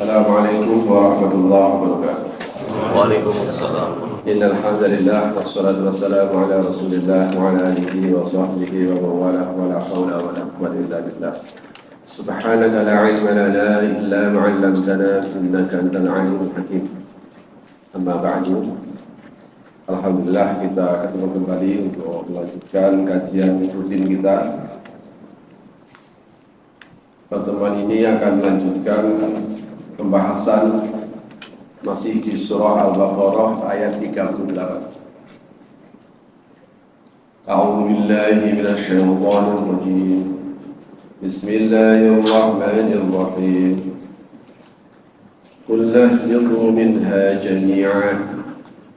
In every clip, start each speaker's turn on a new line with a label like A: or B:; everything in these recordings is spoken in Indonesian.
A: Assalamualaikum warahmatullahi wabarakatuh.
B: Waalaikumsalam.
A: Innal hamdalillah wassalatu wassalamu ala Rasulillah wa ala alihi wa sahbihi wa man wala wa la haula wa la quwwata illa billah. Subhanaka la ilma lana illa ma 'allamtana innaka antal alimul hakim. Amma ba'du. Alhamdulillah kita ketemu kembali untuk melanjutkan kajian rutin kita. Pertemuan ini akan melanjutkan pembahasan masih di surah Al-Baqarah ayat 38. A'udzu billahi minasy syaithanir rajim. Bismillahirrahmanirrahim. Qul ihbitu minha jami'an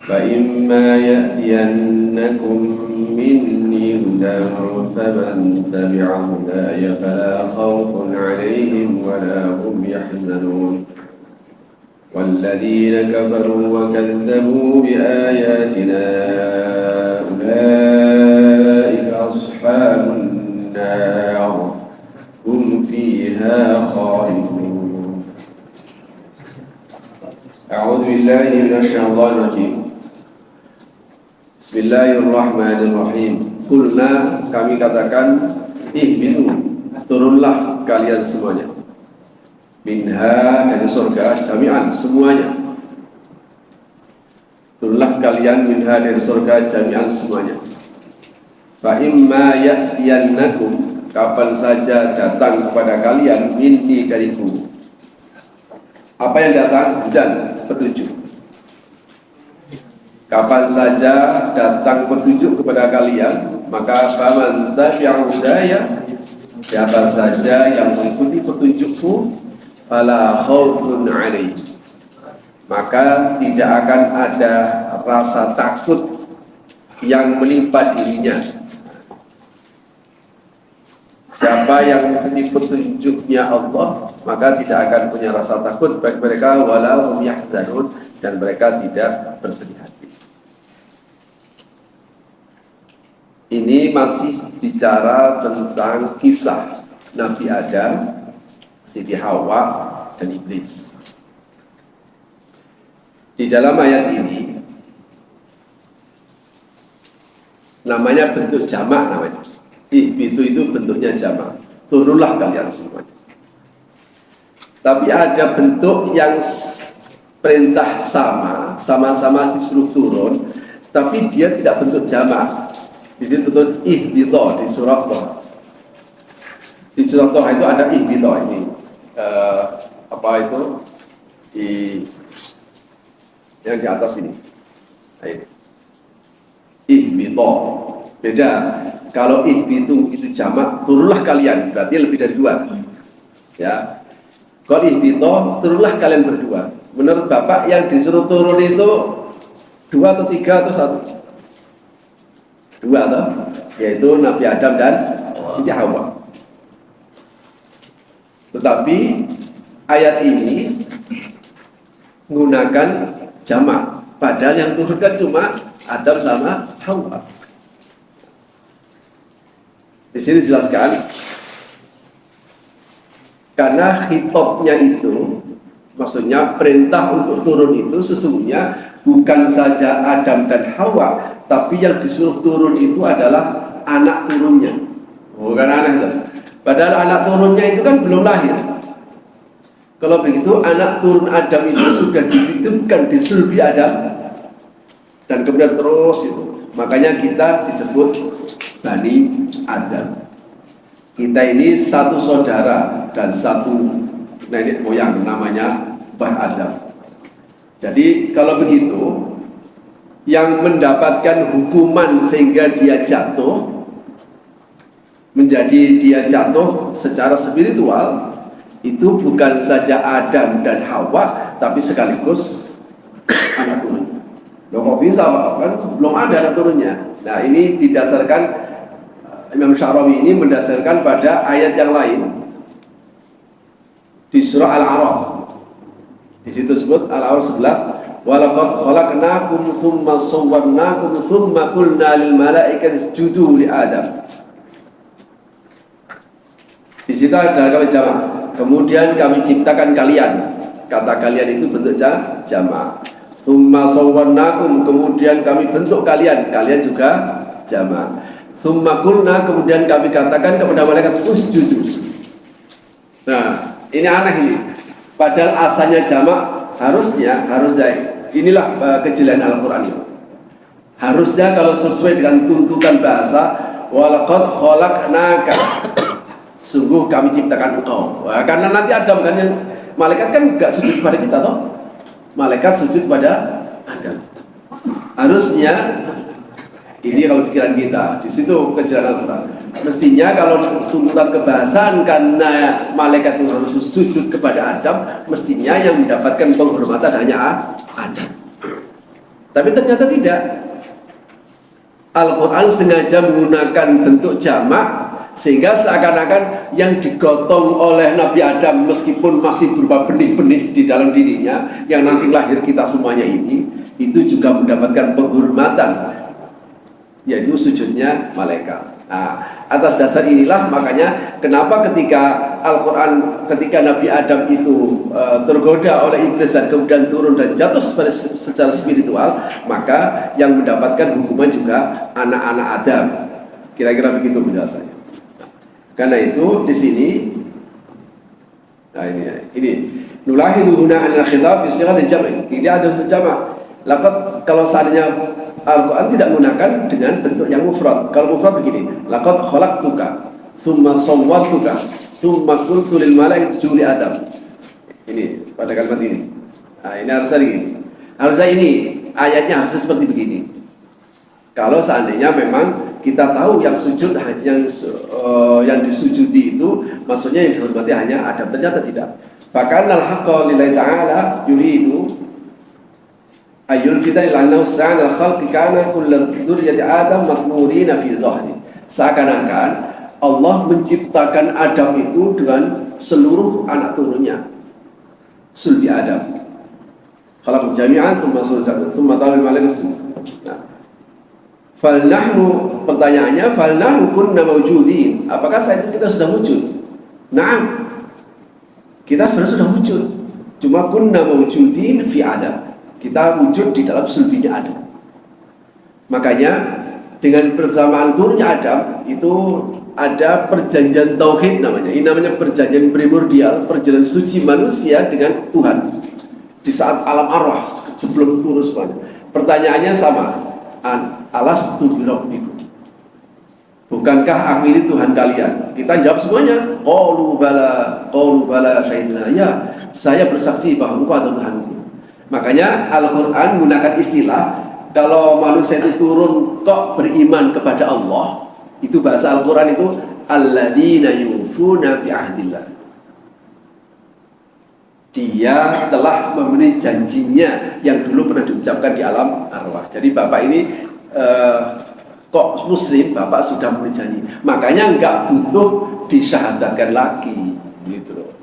A: fa imma ya'tiyannakum minni hudan faman tabi'a hudaya fala khawfun 'alaihim wa la hum yahzanun. والذين كفروا وكذبوا بآياتنا أولئك أصحاب النار هم فيها خالدون. أعوذ بالله من الشيطان الرجيم. Bismillahirrahmanirrahim. Qulna, kami katakan, ihbitu, turunlah kalian semuanya. Minha, dari surga, jami'an, semuanya. Turunlah kalian minha dari surga, jami'an, semuanya. Fa imma ya'tiyannakum, kapan saja datang kepada kalian, minni dariku. Apa yang datang? Dan petunjuk. Kapan saja datang petunjuk kepada kalian, maka faman tabi'a hudaya, siapa saja yang mengikuti petunjukku, fala khaufun 'alaihim, maka tidak akan ada rasa takut yang menimpa dirinya. Siapa yang mengikuti petunjuknya Allah, maka tidak akan punya rasa takut bagi mereka, wala hum yahzanun, dan mereka tidak bersedih hati. Ini masih bicara tentang kisah Nabi Adam, Siti Hawa, dan Iblis. Di dalam ayat ini namanya bentuk jamak namanya. Itu bentuknya jamak. Turunlah kalian semuanya. Tapi ada bentuk yang perintah sama-sama disuruh turun, tapi dia tidak bentuk jamak. Di sini terus ihbita di surah Toh. Di surah Toh itu ada ihbita ini. Apa itu yang di atas ini. Nah, ini ihbita beda. Kalau ihbitu itu jamak, turunlah kalian, berarti lebih dari dua, ya. Kalau ihbita, turunlah kalian berdua. Menurut Bapak yang disuruh turun itu dua atau tiga atau satu? Dua atau? Yaitu Nabi Adam dan Siti Hawa. Tetapi ayat ini menggunakan jamak, padahal yang turunkan cuma Adam sama Hawa. Di sini dijelaskan, karena hitopnya itu, maksudnya perintah untuk turun itu sesungguhnya bukan saja Adam dan Hawa, tapi yang disuruh turun itu adalah anak turunnya. Bukan aneh itu. Padahal anak turunnya itu kan belum lahir. Kalau begitu anak turun Adam itu sudah dihidupkan di sulbi Adam dan kemudian terus itu. Makanya kita disebut Bani Adam. Kita ini satu saudara dan satu nenek moyang, namanya Mbah Adam. Jadi kalau begitu, yang mendapatkan hukuman sehingga dia jatuh, menjadi dia jatuh secara spiritual, itu bukan saja Adam dan Hawa, tapi sekaligus anak turunnya. Loh kok bisa Pak? Kan belum ada anak turunnya. Nah ini didasarkan, Imam Sya'rawi ini mendasarkan pada ayat yang lain di surah Al-A'raf. Di situ sebut Al-A'raf 11, walaqad khalaqnakum tsumma sawwarnakum tsumma qulna lil malaikati isjudu li Adam. Di situ ada kami jamak. Kemudian kami ciptakan kalian. Kata kalian itu bentuk jamak. Tsumma sawwarnakum, kemudian kami bentuk kalian. Kalian juga jamak. Tsumma qulna, kemudian kami katakan kepada malaikat usjudu. Nah, ini aneh ini. Padahal asalnya jamak, harusnya inilah kejelian Al-Qur'an itu. Harusnya kalau sesuai dengan tuntutan bahasa, walaqad khalaqnaka, sungguh kami ciptakan engkau. Wah, karena nanti Adam kan yang malaikat kan enggak sujud kepada kita toh. Malaikat sujud pada Adam. Harusnya ini kalau pikiran kita, di situ kejelian Al-Qur'an. Mestinya kalau tuntutan kebahasaan karena malaikat itu harus sujud kepada Adam, mestinya yang mendapatkan penghormatan hanya Adam. Tapi ternyata tidak. Al-Quran sengaja menggunakan bentuk jamak sehingga seakan-akan yang digotong oleh Nabi Adam meskipun masih berupa benih-benih di dalam dirinya, yang nanti lahir kita semuanya ini, itu juga mendapatkan penghormatan, yaitu sujudnya malaikat. Nah, atas dasar inilah makanya kenapa ketika Al-Quran, ketika Nabi Adam itu tergoda oleh iblis dan kemudian turun dan jatuh secara spiritual, maka yang mendapatkan hukuman juga anak-anak Adam. Kira-kira begitu penjelasannya. Karena itu di sini, nah ini nulahidu huna al-khitab bi sighatil jam'. Ini ada jamak. Laqad, kalau seandainya Al-Quran tidak menggunakan dengan bentuk yang mufrad. Kalau mufrad begini, laqad khalaqtuka tsumma sawwartuka tsumma qultu lil malaikati isjudu li Adam. Ini pada kalimat ini. Nah, ini harusnya begini. Harusnya ini ayatnya harus seperti begini. Kalau seandainya memang kita tahu yang sujud yang disujudi itu maksudnya yang dihormati hanya Adam, ternyata tidak. Bahkan al-haqqa lillahi ta'ala yuridu ayul kita ilana sa'al khalqi kana kullu dzurriyyati Adam makmurina fi dhahri. Seakan-akan Allah menciptakan Adam itu dengan seluruh anak turunnya, sulbi Adam. Khalaq jami'an thumma sulzal thumma talal malaikat. Nah, fal nahnu, pertanyaannya fal nahnu kunna mawjudin. Apakah saat itu kita sudah wujud? Na'am. Kita sebenarnya sudah wujud. Cuma kunna mawjudin fi Adam. Kita wujud di dalam sulbinya Adam. Makanya dengan bersamaan turunnya Adam itu ada perjanjian tauhid namanya. Ini namanya perjanjian primordial, perjanjian suci manusia dengan Tuhan. Di saat alam arwah sebelum turun semuanya. Pertanyaannya sama. Alastu bi rabbikum. Bukankah aku ini Tuhan kalian? Kita jawab semuanya. Qalu bala syahidna. Ya, saya bersaksi bahwa engkau adalah Tuhanku. Makanya Al-Quran menggunakan istilah kalau manusia itu turun kok beriman kepada Allah, itu bahasa Al-Quran itu alladzina yufuna bi'ahdillah. Dia telah memenuhi janjinya yang dulu pernah diucapkan di alam arwah. Jadi Bapak ini kok muslim, Bapak sudah memenuhi janji. Makanya nggak butuh disyahadatkan lagi, gitu loh.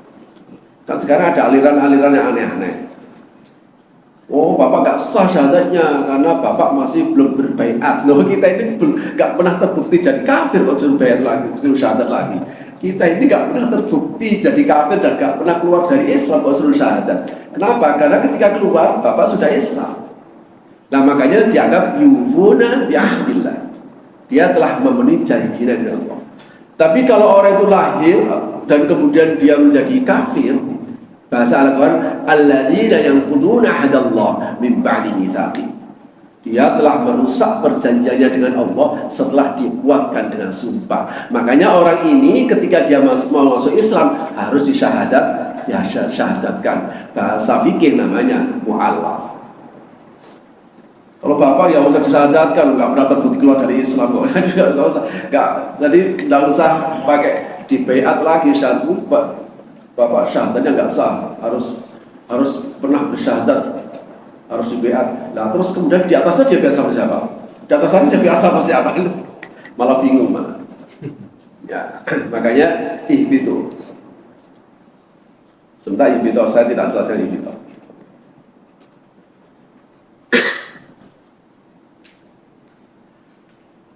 A: Kan sekarang ada aliran-aliran yang aneh-aneh. Oh, Bapak nggak sah syahadatnya karena Bapak masih belum berbaiat. Loh, kita ini nggak pernah terbukti jadi kafir kok suruh baiat lagi, suruh syahadat lagi. Kita ini nggak pernah terbukti jadi kafir dan nggak pernah keluar dari Islam kok suruh syahadat. Kenapa? Karena ketika keluar Bapak sudah Islam. Nah, makanya dianggap yufuna bi'ahdillah. Dia telah memenuhi janjinya dengan Allah. Tapi kalau orang itu lahir dan kemudian dia menjadi kafir, bahasa Al-Quran alladzina yanquduna ahadallah min ba'di mitsaqi. Dia telah merusak perjanjiannya dengan Allah setelah dikuatkan dengan sumpah. Makanya orang ini ketika dia mau masuk Islam harus disyahadatkan. Bahasa fikih namanya mu'allaf. Kalau Bapak ya usah disyahadatkan, nggak pernah terbukti keluar dari Islam kok. Nggak usah, jadi nggak usah pakai dibaiat lagi syahadat. Bapak syahadatnya nggak sah, harus pernah bersyahadat, harus dibeat. Nah terus kemudian di atasnya dia beat sama siapa? Di atasnya dia beat sama siapa? Malah bingung malah. Ya, makanya ihbitu. Sebentar ihbitu, saya tidak jelaskan ihbitu.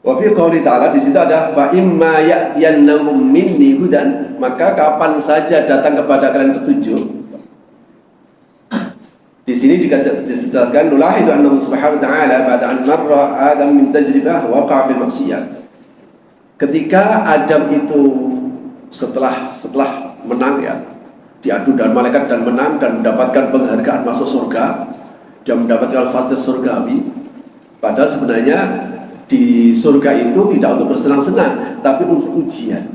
A: Wa fi qouli ta'ala, di situ ada fa imma ya'yannahum minni hudan, maka kapan saja datang kepada kalian petunjuk. Di sini dijelaskan nulah itu annahu subhanahu wa ta'ala ba'da an marra Adam min tajribah waqa'a fil maksiyah. Ketika Adam itu setelah menang ya, diadu dan malaikat dan menang dan mendapatkan penghargaan masuk surga, dia mendapatkan fasilitas surgawi. Padahal sebenarnya di surga itu tidak untuk bersenang-senang, tapi untuk ujian.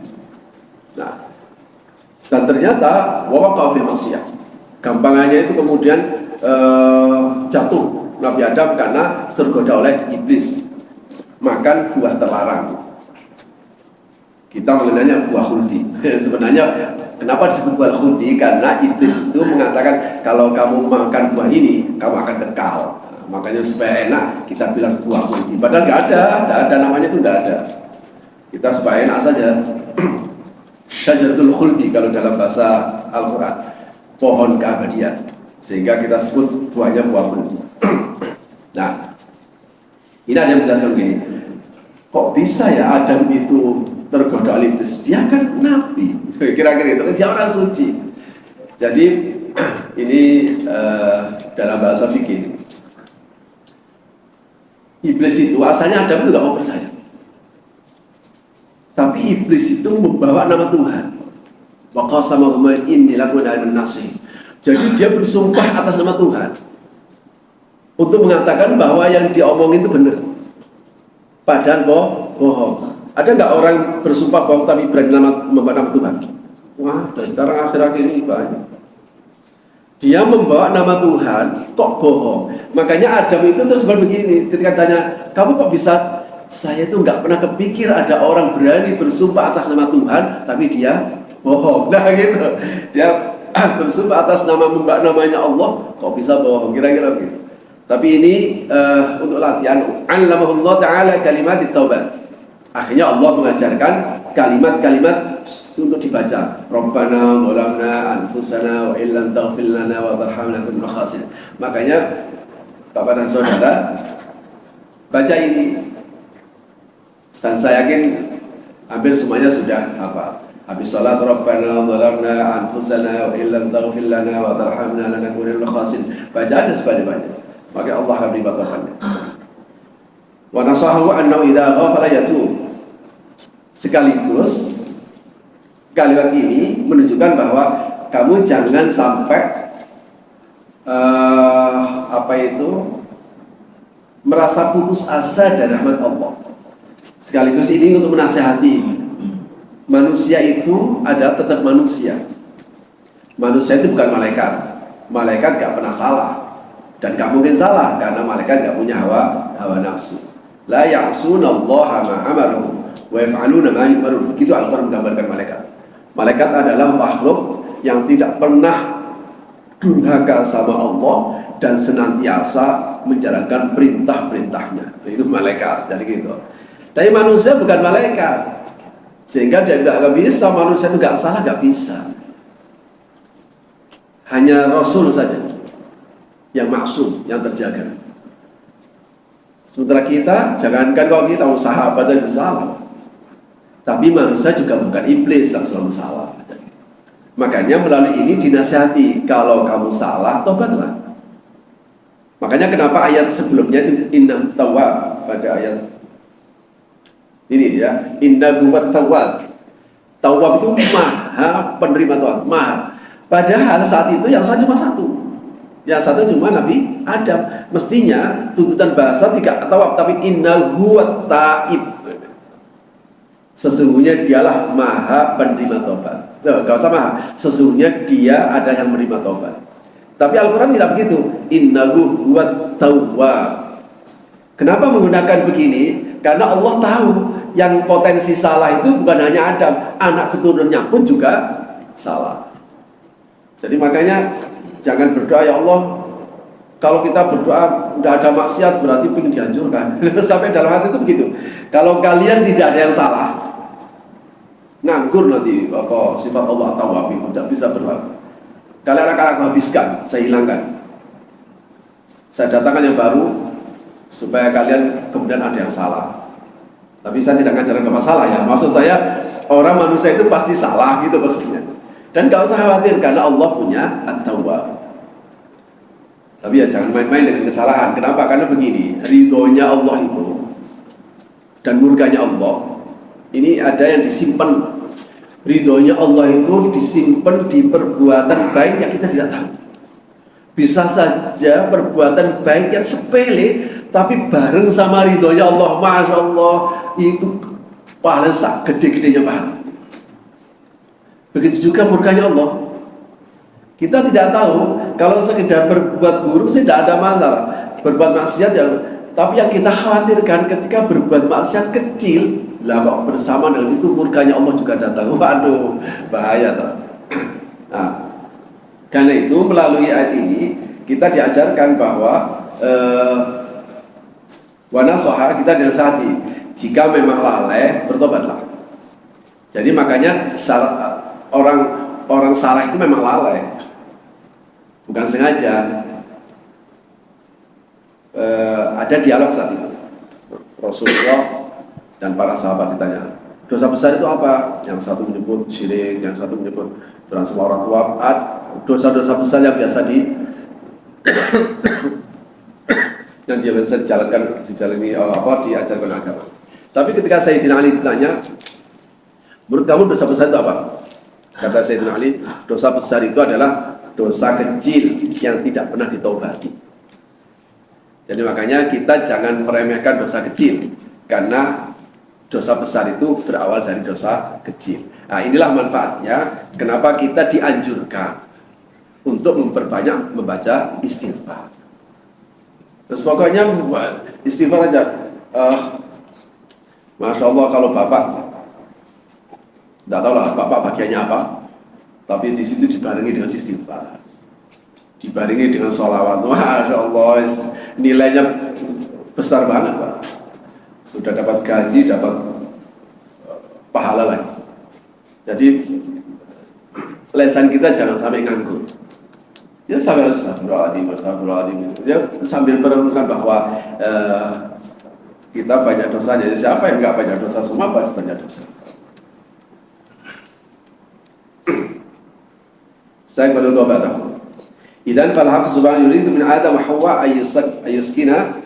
A: Nah, dan ternyata waqa'a fil maksiyah. Gampangannya itu kemudian jatuh Nabi Adam karena tergoda oleh iblis, makan buah terlarang. Kita mengenalnya buah khuldi. Sebenarnya kenapa disebut buah khuldi? Karena iblis itu mengatakan kalau kamu makan buah ini, kamu akan kekal. Makanya supaya enak kita bilang buah khuldi. Padahal nggak ada namanya itu nggak ada. Kita supaya enak saja. Syajaratul khuldi kalau dalam bahasa Al-Quran, pohon keabadian. Sehingga kita sebut buahnya buah khuldi. Nah, ini ada yang menjelaskan begini. Kok bisa ya Adam itu tergoda oleh iblis? Dia kan nabi, kira-kira itu, dia orang suci. Jadi ini dalam bahasa fikih, iblis itu asalnya Adam itu gak mau percaya, tapi iblis itu membawa nama Tuhan. Wa qasamahuma inni lakum minal nasihin. Jadi dia bersumpah atas nama Tuhan untuk mengatakan bahwa yang diomongin itu benar, padahal bohong. Ada nggak orang bersumpah bohong tapi berani membawa nama Tuhan? Wah, dari sekarang akhir-akhir ini banyak. Dia membawa nama Tuhan, kok bohong? Makanya Adam itu terus begini, ketika tanya, kamu kok bisa? Saya tuh nggak pernah kepikir ada orang berani bersumpah atas nama Tuhan, tapi dia bohong. Nah gitu, dia bersumpah atas membawa namanya Allah, kok bisa bohong? Kira-kira begitu. Tapi ini untuk latihan. Allamahullah Ta'ala kalimat taubat. Akhirnya Allah mengajarkan kalimat-kalimat untuk dibaca. Rabbana zalamna anfusana wa illam taghfir lana wa tarhamna lanakunanna minal khasirin. Makanya Bapak dan Saudara baca ini. Dan saya yakin hampir semuanya sudah hafal. Habis salat Rabbana zalamna anfusana wa illam taghfir lana wa tarhamna lanakunanna minal khasirin. Baca aja sebanyak-banyak. Maka Allah akan beri batasannya. Wa nasahu annahu idza ghafala yatub. Sekaligus kalimat ini menunjukkan bahwa kamu jangan sampai merasa putus asa dari rahmat Allah. Sekaligus ini untuk menasihati manusia itu ada tetap manusia. Manusia itu bukan malaikat. Malaikat gak pernah salah dan gak mungkin salah karena malaikat gak punya hawa nafsu. La ya'sunallaha ma amaruhum wa yaf'aluna ma yu'marun. Begitu Al-Quran menggambarkan malaikat. Malaikat adalah makhluk yang tidak pernah durhaka sama Allah dan senantiasa menjalankan perintah-perintahnya. Itu malaikat. Jadi gitu. Tapi manusia bukan malaikat, sehingga dia nggak bisa. Manusia itu nggak salah, nggak bisa. Hanya Rasul saja yang maksum, yang terjaga. Sementara kita, jangankan kalau kita sahabat dan salah, tapi manusia juga bukan iblis yang selalu salah. Makanya melalui ini dinasihati, kalau kamu salah, tobatlah. Makanya kenapa ayat sebelumnya itu inna tawwab, pada ayat ini ya, inna huwat tawwab. Tawwab itu maha penerima Tuhan, maha. Padahal saat itu yang salah cuma satu. Yang satu cuma Nabi Adam. Mestinya tuntutan bahasa tidak tawab, tapi inna huwat taib. Sesungguhnya dialah maha penerima tobat. Gak usah maha, sesungguhnya dia ada yang menerima tobat. Tapi Al-Quran tidak begitu. Innahu huwat tawwab. Kenapa menggunakan begini? Karena Allah tahu yang potensi salah itu bukan hanya Adam, anak keturunannya pun juga salah. Jadi makanya jangan berdoa, ya Allah, kalau kita berdoa tidak ada maksiat berarti ingin dihancurkan. Sampai dalam hati itu begitu. Kalau kalian tidak ada yang salah, nganggur nanti apa sifat Allah Tawwab itu tidak bisa berlaku. Kalian akan habiskan, saya hilangkan. Saya datangkan yang baru supaya kalian kemudian ada yang salah. Tapi saya tidak ngajarin ke masalah ya. Maksud saya orang manusia itu pasti salah gitu pastinya. Dan gak usah khawatir karena Allah punya At-Tawwab. Tapi ya jangan main-main dengan kesalahan. Kenapa? Karena begini, ridhonya Allah itu dan murkanya Allah ini ada yang disimpan. Ridhonya Allah itu disimpan di perbuatan baik yang kita tidak tahu. Bisa saja perbuatan baik yang sepele, tapi bareng sama ridhonya Allah, Masya Allah, itu pahala gede-gedenya pahala. Begitu juga murkanya Allah. Kita tidak tahu, kalau sekedar berbuat buruk sih tidak ada masalah. Berbuat maksiat ya, tapi yang kita khawatirkan ketika berbuat maksiat kecil, lah kok bersama dengan itu murkanya Allah juga datang. Waduh, bahaya toh. Nah, karena itu melalui ayat ini kita diajarkan bahwa wanasoha, kita dinasihati jika memang lalai bertobatlah. Jadi makanya orang salah itu memang lalai, bukan sengaja. Ada dialog saat itu Rasulullah dan para sahabat ditanya, dosa besar itu apa? Yang satu menyebut syirik, yang satu menyebut berantem sama orang tua. Dosa-dosa besar yang biasa yang dia bisa diajarkan agama. Tapi ketika Sayyidina Ali ditanya, menurut kamu dosa besar itu apa? Kata Sayyidina Ali, dosa besar itu adalah dosa kecil yang tidak pernah ditaubati. Jadi makanya kita jangan meremehkan dosa kecil, karena dosa besar itu berawal dari dosa kecil. Nah, inilah manfaatnya kenapa kita dianjurkan untuk memperbanyak membaca istighfar. Terus pokoknya istighfar aja. Masya Allah, kalau bapak, tidak tahu lah bapak bagiannya apa, tapi di situ dibarengi dengan istighfar, dibarengi dengan sholawat. Masya Allah, nilainya besar banget Pak. Sudah dapat gaji, dapat pahala lagi. Jadi lesan kita jangan sampai nganggur. Ya sambil astagfirullahaladzim. Dia sambil merenungkan bahwa kita banyak dosanya. Siapa yang nggak banyak dosa? Semua pasti banyak dosa. Saya berdoa batamu. Idan falhaq subhanahu yuridu min Adam wa Hawa ayuskina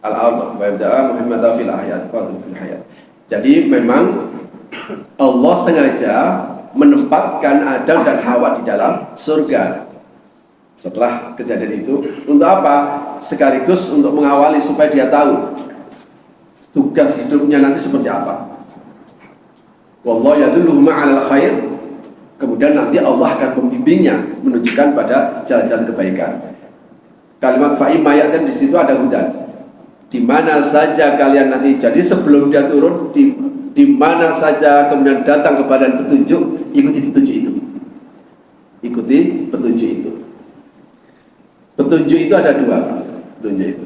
A: al-ardh wa yabda'a Muhammadan fil hayat fil hayat. Jadi memang Allah sengaja menempatkan Adam dan Hawa di dalam surga. Setelah kejadian itu, untuk apa? Sekaligus untuk mengawali supaya dia tahu tugas hidupnya nanti seperti apa. Wallahu yadulluhu ma'al khair. Kemudian nanti Allah akan membimbingnya menunjukkan pada jalan-jalan kebaikan. Kalimat fa'imma kan di situ ada hudan. Di mana saja kalian nanti, jadi sebelum dia turun, di mana saja kemudian datang kepada petunjuk, ikuti petunjuk itu. Ikuti petunjuk itu. Petunjuk itu ada dua. Petunjuk itu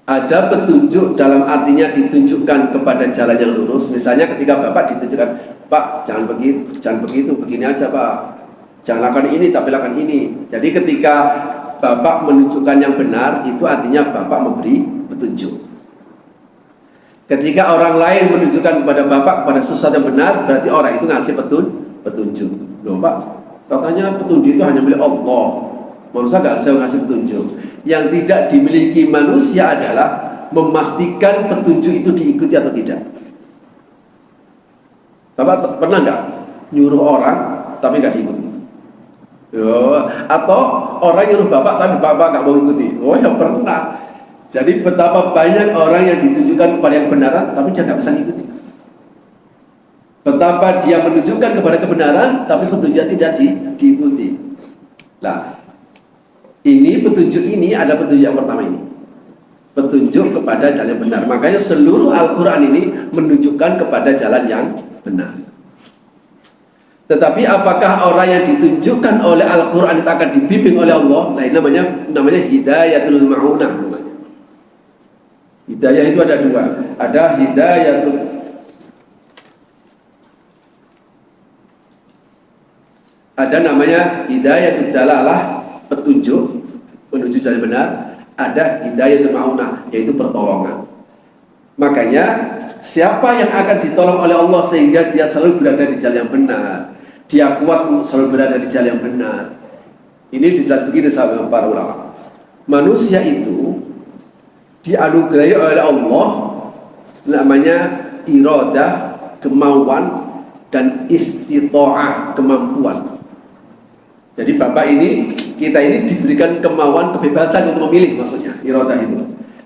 A: ada petunjuk dalam artinya ditunjukkan kepada jalan yang lurus. Misalnya ketika Bapak ditunjukkan, Pak jangan begitu, begini aja Pak, jangan lakukan ini tapi lakukan ini. Jadi ketika Bapak menunjukkan yang benar, itu artinya Bapak memberi petunjuk. Ketika orang lain menunjukkan kepada Bapak pada sesuatu yang benar, berarti orang itu ngasih petunjuk. Loh Pak, katanya petunjuk itu hanya milik Allah. Manusia nggak bisa ngasih petunjuk. Yang tidak dimiliki manusia adalah memastikan petunjuk itu diikuti atau tidak. Bapak pernah nggak nyuruh orang tapi nggak diikuti? Atau orang nyuruh Bapak tapi Bapak nggak mau ikuti? Oh ya pernah. Jadi betapa banyak orang yang ditujukan kepada yang kebenaran tapi dia nggak bisa ngikuti. Betapa dia menunjukkan kepada kebenaran tapi petunjuknya tidak diikuti. Nah, ini petunjuk ini ada petunjuk yang pertama ini, petunjuk kepada jalan yang benar. Makanya seluruh Al-Quran ini menunjukkan kepada jalan yang benar. Tetapi apakah orang yang ditunjukkan oleh Al-Quran itu akan dibimbing oleh Allah? Nah, ini namanya hidayatul ma'unah namanya. Hidayah itu ada dua. Ada namanya hidayatul dalalah, petunjuk menuju jalan benar. Ada hidayatul ma'unah, yaitu pertolongan. Makanya siapa yang akan ditolong oleh Allah sehingga dia selalu berada di jalan yang benar, dia kuat untuk selalu berada di jalan yang benar. Ini dijawab begini sama para ulama. Manusia itu dianugerahi oleh Allah namanya iradah, kemauan, dan istita'ah, kemampuan. Jadi kita ini diberikan kemauan, kebebasan untuk memilih, maksudnya iradah itu.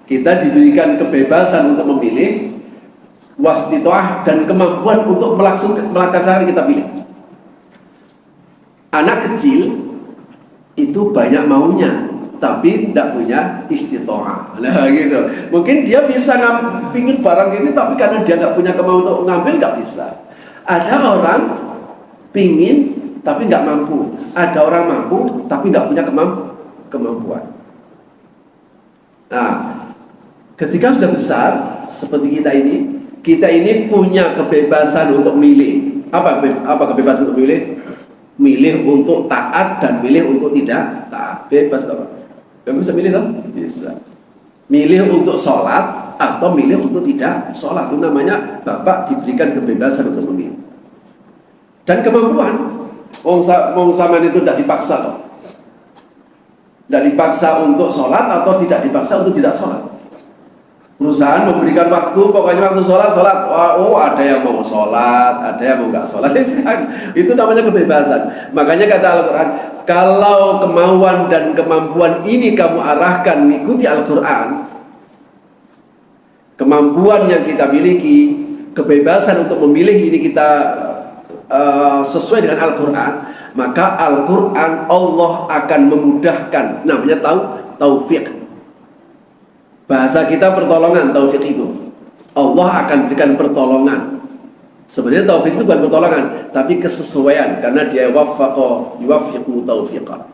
A: Kita diberikan kebebasan untuk memilih, wastita'ah, dan kemampuan untuk melaksanakan kita pilih. Anak kecil itu banyak maunya, tapi tidak punya istita'ah. Nah gitu. Mungkin dia bisa pingin barang ini, tapi karena dia nggak punya kemauan untuk ngambil, nggak bisa. Ada orang pingin tapi nggak mampu. Ada orang mampu tapi nggak punya kemampuan. Nah, ketika sudah besar seperti kita ini punya kebebasan untuk milih. Apa kebebasan untuk milih? Milih untuk taat dan milih untuk tidak taat. Bebas Bapak. Kamu bisa milih toh? Bisa. Milih untuk sholat atau milih untuk tidak sholat. Itu namanya Bapak diberikan kebebasan untuk memilih. Dan kemampuan. Wong zaman itu tidak dipaksa toh. Tidak dipaksa untuk sholat atau tidak dipaksa untuk tidak sholat. Perusahaan memberikan waktu, pokoknya waktu sholat. Oh, ada yang mau sholat, ada yang mau nggak sholat. Itu namanya kebebasan. Makanya kata Al-Quran, kalau kemauan dan kemampuan ini kamu arahkan mengikuti Al-Quran, kemampuan yang kita miliki, kebebasan untuk memilih ini kita sesuai dengan Al-Quran, maka Al-Quran Allah akan memudahkan. Namanya taufik. Bahasa kita pertolongan, taufik itu. Allah akan berikan pertolongan. Sebenarnya taufik itu bukan pertolongan, tapi kesesuaian, karena dia yuwaffiqu taufiqa.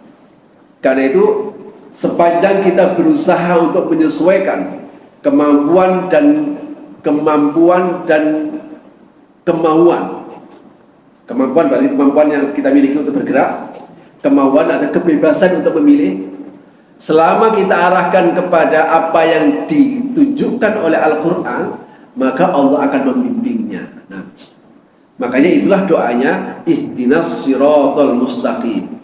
A: Karena itu sepanjang kita berusaha untuk menyesuaikan kemampuan dan kemauan. Kemampuan berarti kemampuan yang kita miliki untuk bergerak, kemauan atau kebebasan untuk memilih. Selama kita arahkan kepada apa yang ditunjukkan oleh Al-Quran, maka Allah akan membimbingnya. Nah, makanya itulah doanya ihdinas siratal mustaqim.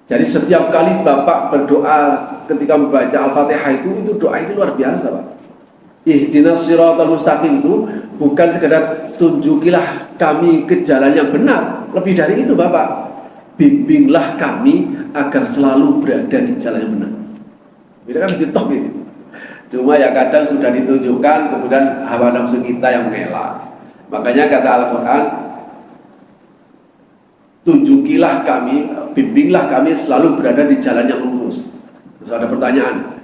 A: Jadi setiap kali Bapak berdoa ketika membaca Al-Fatihah itu doa ini luar biasa, Pak. Ihdinas siratal mustaqim itu bukan sekedar tunjukilah kami ke jalan yang benar. Lebih dari itu Bapak, bimbinglah kami agar selalu berada di jalan yang benar. Ini kan ditop ini. Cuma ya kadang sudah ditunjukkan, kemudian hawa nafsu kita yang mengelak. Makanya kata Al-Quran, tunjukilah kami, bimbinglah kami selalu berada di jalan yang lurus. Terus ada pertanyaan,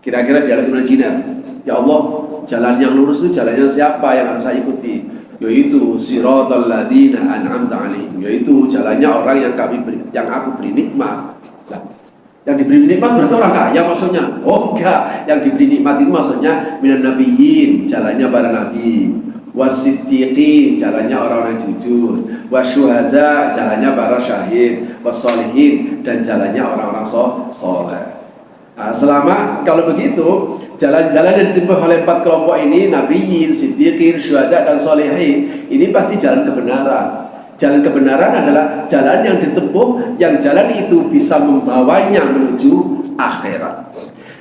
A: kira-kira di alam imajiner, ya Allah, jalan yang lurus itu jalannya siapa yang harus saya ikuti? Yaitu siratal ladzina an'amta 'alaihim, yaitu jalannya orang yang aku beri nikmat. Nah, yang diberi nikmat berarti orang kaya maksudnya? Oh enggak, yang diberi nikmat itu maksudnya minan nabiyyin, jalannya para nabi, wasiddiqin, jalannya orang-orang jujur, wasyuhada, jalannya para syahid, wassolihin, dan jalannya orang-orang soleh. Nah, selama kalau begitu, jalan-jalan yang ditempuh oleh 4 kelompok ini, nabiyyin, siddiqin, syuhada, dan solihin, ini pasti jalan kebenaran. Jalan kebenaran adalah jalan yang ditempuh, yang jalan itu bisa membawanya menuju akhirat.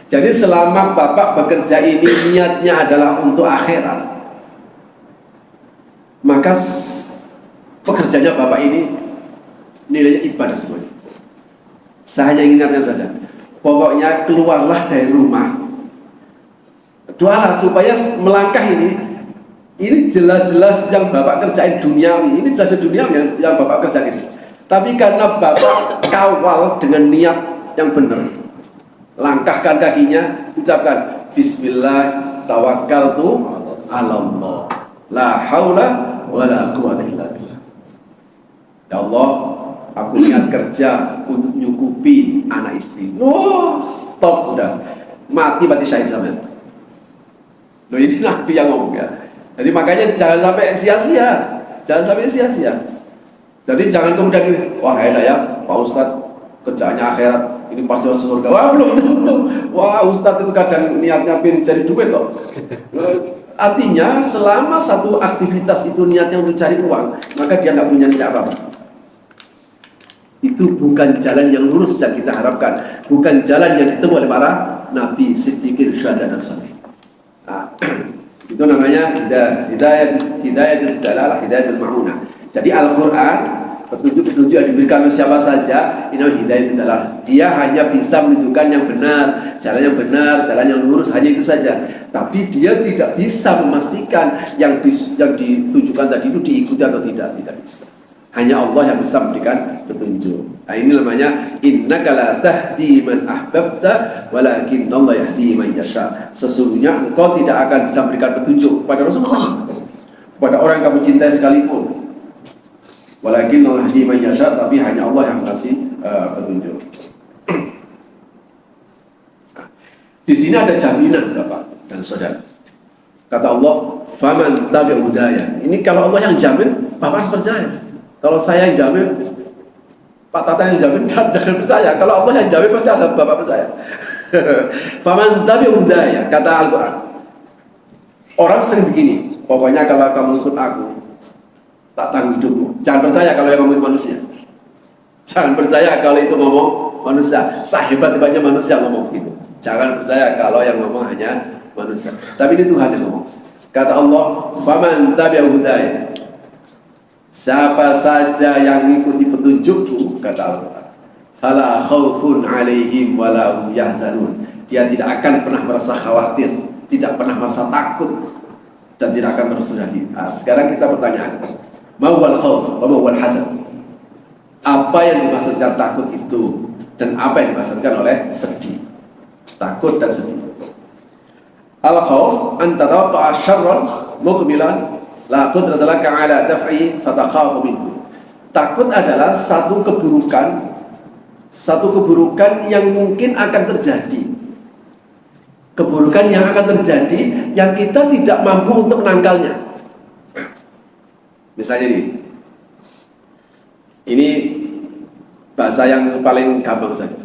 A: Jadi selama Bapak bekerja ini niatnya adalah untuk akhirat, maka pekerjaannya Bapak ini nilainya ibadah semuanya. Saya hanya ingatkan saja, pokoknya keluarlah dari rumah, doalah supaya melangkah ini jelas-jelas yang Bapak kerjain duniawi, ini jelas duniawi yang Bapak kerjain ini. Tapi karena Bapak kawal dengan niat yang benar, langkahkan kakinya, ucapkan Bismillah tawakkaltu 'alallah, la haula wala quwwata illa billah. Ya Allah, aku niat kerja untuk nyukupi anak istri. Wah, stop udah. Mati syahid sampean. Loh, ini Nabi yang ngomong ya. Jadi makanya jangan sampai sia-sia. Jangan sampai sia-sia. Jadi jangan kemudian, wah enak ya Pak Ustadz, kerjaannya akhirat, ini pasti masuk surga. Wah belum tentu. Wah Ustadz itu kadang niatnya pengen cari duit kok. Artinya selama satu aktivitas itu niatnya untuk cari uang, maka dia nggak punya niat apa-apa. Itu bukan jalan yang lurus yang kita harapkan, bukan jalan yang ditemui oleh para nabi, siddiqin, syuhada dan salih. Nah, itu namanya hidayah dalalah, hidayah ma'unah. Jadi Al-Quran, petunjuk-petunjuk yang diberikan oleh siapa saja, ini namanya hidayah dalalah. Dia hanya bisa menunjukkan yang benar, jalan yang lurus, hanya itu saja. Tapi dia tidak bisa memastikan yang ditunjukkan tadi itu diikuti atau tidak bisa. Hanya Allah yang bisa memberikan petunjuk. Nah, ini namanya innaka la tahdi man ahbabta walakin Allah yahdi man yasha. Sesungguhnya engkau tidak akan bisa memberikan petunjuk kepada Rasulullah, kepada orang yang kamu cintai sekalipun. Walakin Allah yahdi man yasha, tapi hanya Allah yang kasih petunjuk. Di sini ada jaminan Bapak dan Saudara. Kata Allah, "Faman tabi'a hudaya." Ini kalau Allah yang jamin, Bapak harus percaya. Kalau saya yang jamin, Pak Tata yang jamin, jangan percaya. Kalau Allah yang jamin, pasti ada Bapak percaya. Faman tabi'a hudaya, kata Al-Quran. Orang sering begini, pokoknya kalau kamu ikut aku, tak tanggung hidupmu. Jangan percaya kalau yang ngomong manusia. Jangan percaya kalau itu ngomong manusia. Sehebat-hebatnya manusia ngomong begitu. Jangan percaya kalau yang ngomong hanya manusia. Tapi ini Tuhan yang ngomong. Kata Allah, faman tabi'a hudaya. Siapa saja yang mengikuti petunjukku, kata Allah, fala khaufun alaihim wala hum yahzanun. Dia tidak akan pernah merasa khawatir, tidak pernah merasa takut, dan tidak akan merasa sedih. Nah, sekarang kita pertanyaan, mawal khauf, mawal hazan. Apa yang dimaksudkan takut itu, dan apa yang dimaksudkan oleh sedih? Takut dan sedih. Al khauf antara ta'a syarran muqbilan la qudrata laka ala daf'i fatakhafu minhu. Takut adalah satu keburukan yang mungkin akan terjadi. Keburukan yang akan terjadi yang kita tidak mampu untuk menangkalnya. Misalnya ini bahasa yang paling gampang saja.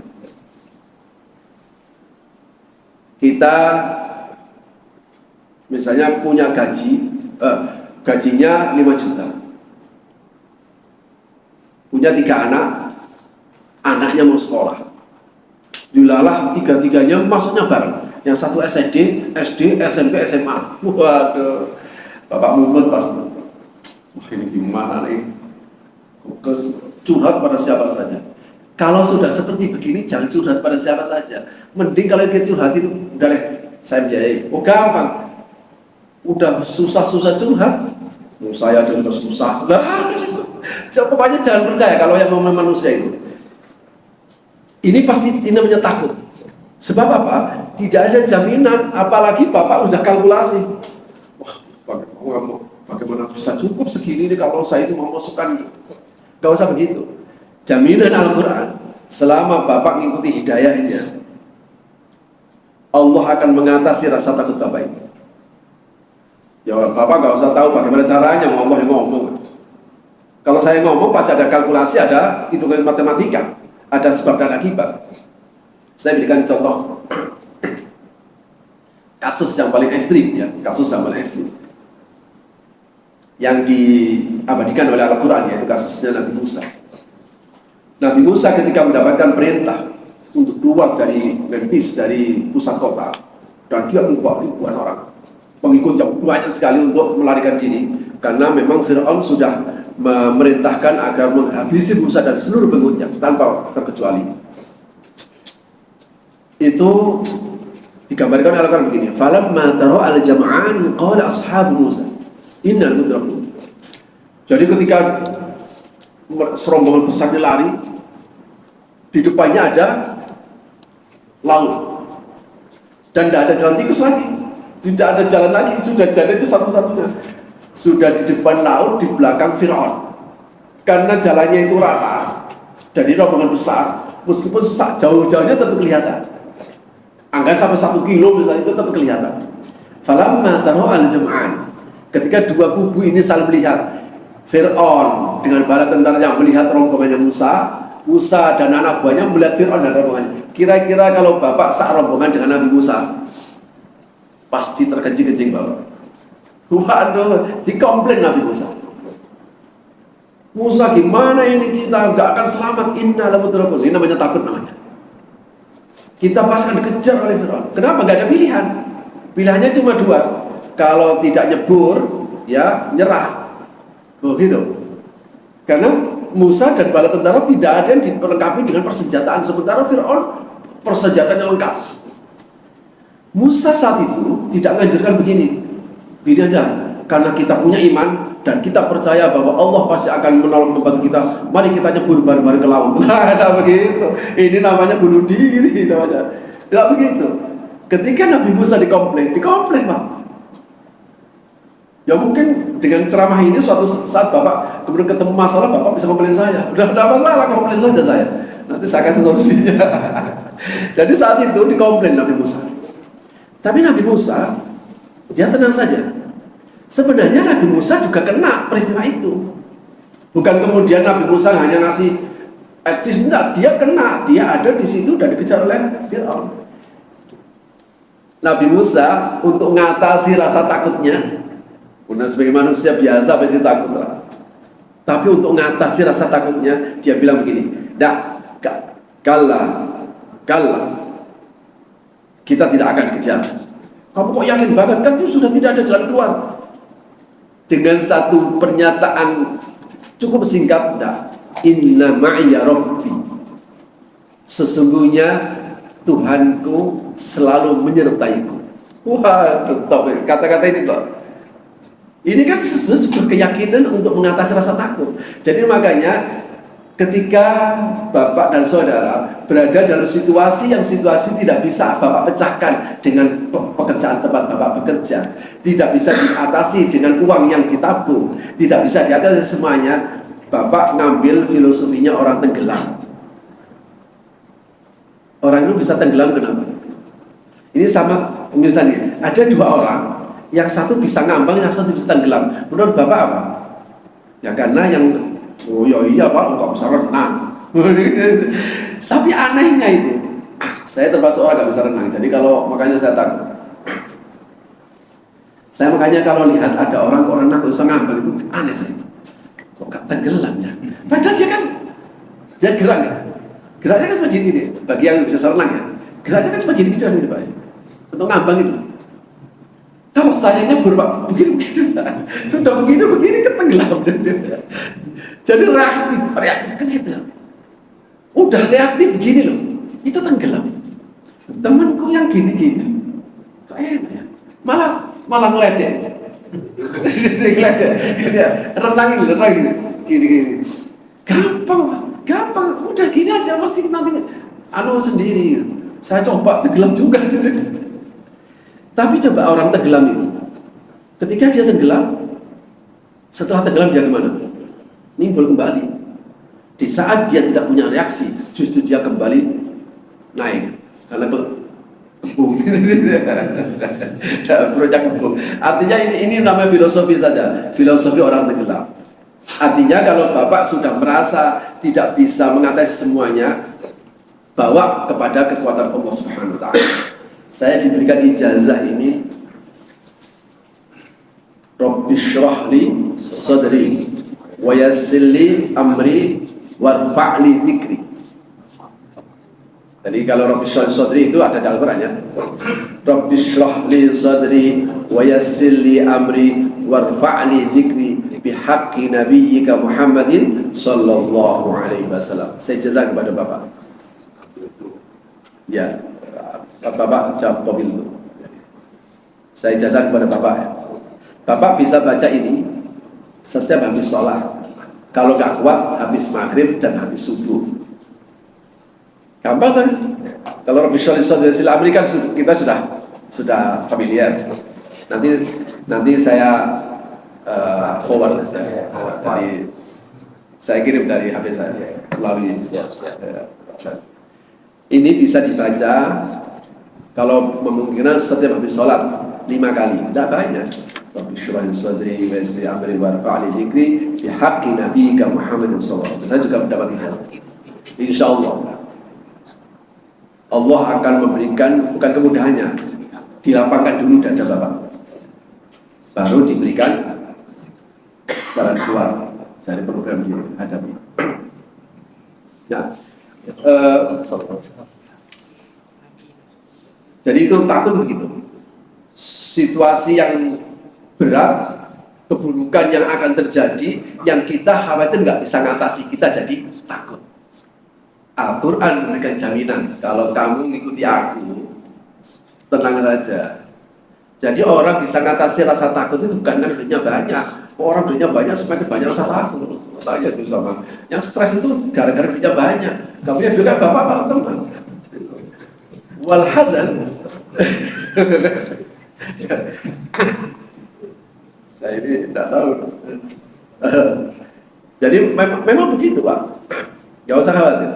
A: Kita misalnya punya gajinya 5 juta, punya 3 anak, anaknya mau sekolah, dilalah tiga-tiganya masuknya bareng, yang satu SD, SMP, SMA. Waduh, Bapak mumet pasti. Wah ini gimana nih? Curhat pada siapa saja. Kalau sudah seperti begini, jangan curhat pada siapa saja. Mending kalau kita curhat itu, udah deh, saya biayai. Oh gampang. Udah susah-susah curhat, saya aja udah susah. Pokoknya jangan percaya kalau yang ngomong manusia itu. Ini pasti ini namanya takut. Sebab apa? Tidak ada jaminan, apalagi Bapak udah kalkulasi. Wah, bagaimana bisa cukup segini nih kalau saya itu mau masukkan? Gak usah begitu. Jaminan Al-Quran, selama Bapak mengikuti hidayahnya, Allah akan mengatasi rasa takut Bapak ini. Ya Bapak nggak usah tahu bagaimana caranya, Allah yang ngomong. Kalau saya ngomong pasti ada kalkulasi, ada hitungan matematika, ada sebab dan akibat. Saya berikan contoh kasus yang paling ekstrim, ya, kasus yang paling ekstrim yang diabadikan oleh Al-Quran, yaitu kasusnya Nabi Musa. Nabi Musa ketika mendapatkan perintah untuk keluar dari Memphis, dari pusat kota, dan dia membawa ribuan orang pengikut yang banyak sekali untuk melarikan diri, karena memang Fir'aun sudah memerintahkan agar menghabisi Musa dan seluruh pengikutnya tanpa terkecuali. Itu digambarkan oleh Al-Quran begini, falamma tara al-jam'an qala ashabu Musa innal mudrakun. Jadi ketika serombongan besarnya lari, di depannya ada laut dan tidak ada jalan tikus lagi. Tidak ada jalan lagi, sudah jalan itu satu-satunya. Sudah di depan laut, di belakang Fir'aun. karena jalannya itu rata dan ini rombongan besar, meskipun jauh-jauhnya tetap kelihatan. Angka sampai 1 kilo misalnya itu tetap kelihatan. Falamma taro'al jam'an, ketika dua kubu ini saling melihat, Fir'aun dengan bala tentaranya melihat rombongannya Musa dan anak buahnya melihat Fir'aun dan rombongannya. Kira-kira kalau bapak sak rombongan dengan Nabi Musa, pasti terkencing-kencing bapak. Waduh, dikomplain Nabi Musa. Musa, gimana ini kita gak akan selamat? Inna lamudrabun. Ini namanya takut namanya. Kita pasti akan dikejar oleh Fir'aun. Kenapa? Gak ada pilihan. Pilihannya cuma 2. Kalau tidak nyebur, ya nyerah. Begitu. Karena Musa dan bala tentara tidak ada yang diperlengkapi dengan persenjataan. Sementara Fir'aun persenjataannya lengkap. Musa saat itu tidak menganjurkan begini. Begini aja. Karena kita punya iman dan kita percaya bahwa Allah pasti akan menolong membantu kita. Mari kita nyebur bareng-bareng ke laut. Nah, begitu. Ini namanya bunuh diri namanya. Tidak begitu. Ketika Nabi Musa dikomplain Pak. Ya mungkin dengan ceramah ini suatu saat Bapak kemudian ketemu masalah, Bapak bisa komplain saya. Udah tidak masalah, komplain saja saya. Nanti saya kasih solusinya. Jadi saat itu dikomplain Nabi Musa. Tapi Nabi Musa, dia tenang saja. Sebenarnya Nabi Musa juga kena peristiwa itu. Bukan kemudian Nabi Musa hanya ngasih advice, enggak, dia kena, dia ada di situ dan dikejar oleh Fir'aun. Nabi Musa untuk mengatasi rasa takutnya, benar sebagai manusia biasa pasti takut lah. Tapi untuk mengatasi rasa takutnya, dia bilang begini, kalla, kita tidak akan dikejar. Kamu kok yakin banget? Kan itu sudah tidak ada jalan keluar. Dengan satu pernyataan cukup singkat, inna ma'iya rabbi, sesungguhnya Tuhanku selalu menyertaiku. Wah, top kata-kata ini loh. Ini kan sebuah keyakinan untuk mengatasi rasa takut. Jadi makanya ketika Bapak dan Saudara berada dalam situasi yang tidak bisa Bapak pecahkan dengan pekerjaan tempat Bapak bekerja, tidak bisa diatasi dengan uang yang ditabung, tidak bisa diatasi semuanya, Bapak ngambil filosofinya orang tenggelam. Orang itu bisa tenggelam kenapa? Ini sama misalnya ada 2 orang, yang satu bisa ngambang, yang satu bisa tenggelam. Menurut Bapak apa? Ya karena yang iya Pak, enggak bisa renang. Tapi anehnya itu, saya termasuk orang nggak bisa renang. Jadi kalau makanya saya takut. Saya makanya kalau lihat ada orang kok renang bisa ngambang itu aneh saya. Kok nggak tenggelam ya? Padahal dia gerak ya. Geraknya kan seperti ini, bagi yang bisa renang ya. Geraknya kan seperti ini Pak. Untuk ngambang itu. Kalau saya nyebur Pak, begini, sudah begini ketenggelam. Jadi reaktif ke situ. Udah reaktif begini loh, itu tenggelam. Temanku yang gini, kok enak ya? Malah ngeledek. Renangin gini. Gampang, udah gini aja, pasti nanti sendiri. Saya coba tenggelam juga. Tapi coba orang tenggelam itu, ketika dia tenggelam, setelah tenggelam dia kemana? Nimbul kembali. Di saat dia tidak punya reaksi, justru dia kembali naik karena kebung. Proyek kebung. Artinya ini namanya filosofi saja, filosofi orang tenggelam. Artinya kalau Bapak sudah merasa tidak bisa mengatasi semuanya, bawa kepada kekuatan Allah Subhanahu wa taala. Saya diberikan ijazah ini, Rabbi shrah li sadri wa yassir li amri warfa'li dzikri. Jadi kalau Rabbi shrah li sadri itu ada dalam Al-Qur'an ya. Rabbi shrah li sadri wa yassir li amri warfa'li dzikri bihaqqi nabiyyika Muhammadin sallallahu alaihi wasallam. Saya ijazah kepada Bapak. Ya, Bapak jawab mobil itu. Saya ijazah kepada Bapak ya. Bapak bisa baca ini setiap habis sholat. Kalau nggak kuat, habis maghrib dan habis subuh. Gampang kan? Kalau Rabbi sholli sadri amri kan kita sudah familiar. Nanti saya forward dari Saya kirim dari HP saya melalui
B: Siap.
A: ini bisa dibaca kalau memungkinkan setiap habis sholat 5 kali, tidak banyak. Rabbi syrah sadri wa yassir amri warfa'li dzikri bi haqqi nabiyyika Muhammadin sallallahu alaihi wasallam. Saya juga mendapat ijazah. Insyaallah Allah akan memberikan bukan kemudahannya, dilapangkan dulu dada Bapak, baru diberikan jalan keluar dari program ini hadapi. Ya. Jadi itu takut begitu. Situasi yang berat, keburukan yang akan terjadi, yang kita khawatir nggak bisa ngatasi, kita jadi takut. Al-Quran memberikan jaminan, kalau kamu mengikuti aku, tenang saja. Jadi orang bisa ngatasi rasa takut itu bukan karena duitnya banyak. Orang duitnya banyak, semakin banyak rasa takut. Saya itu sama. Yang stres itu gara-gara duitnya banyak. Kamu juga bapak para teman. Walhazan. Saya ini tidak tahu. Jadi memang begitu Pak. Gak usah khawatir.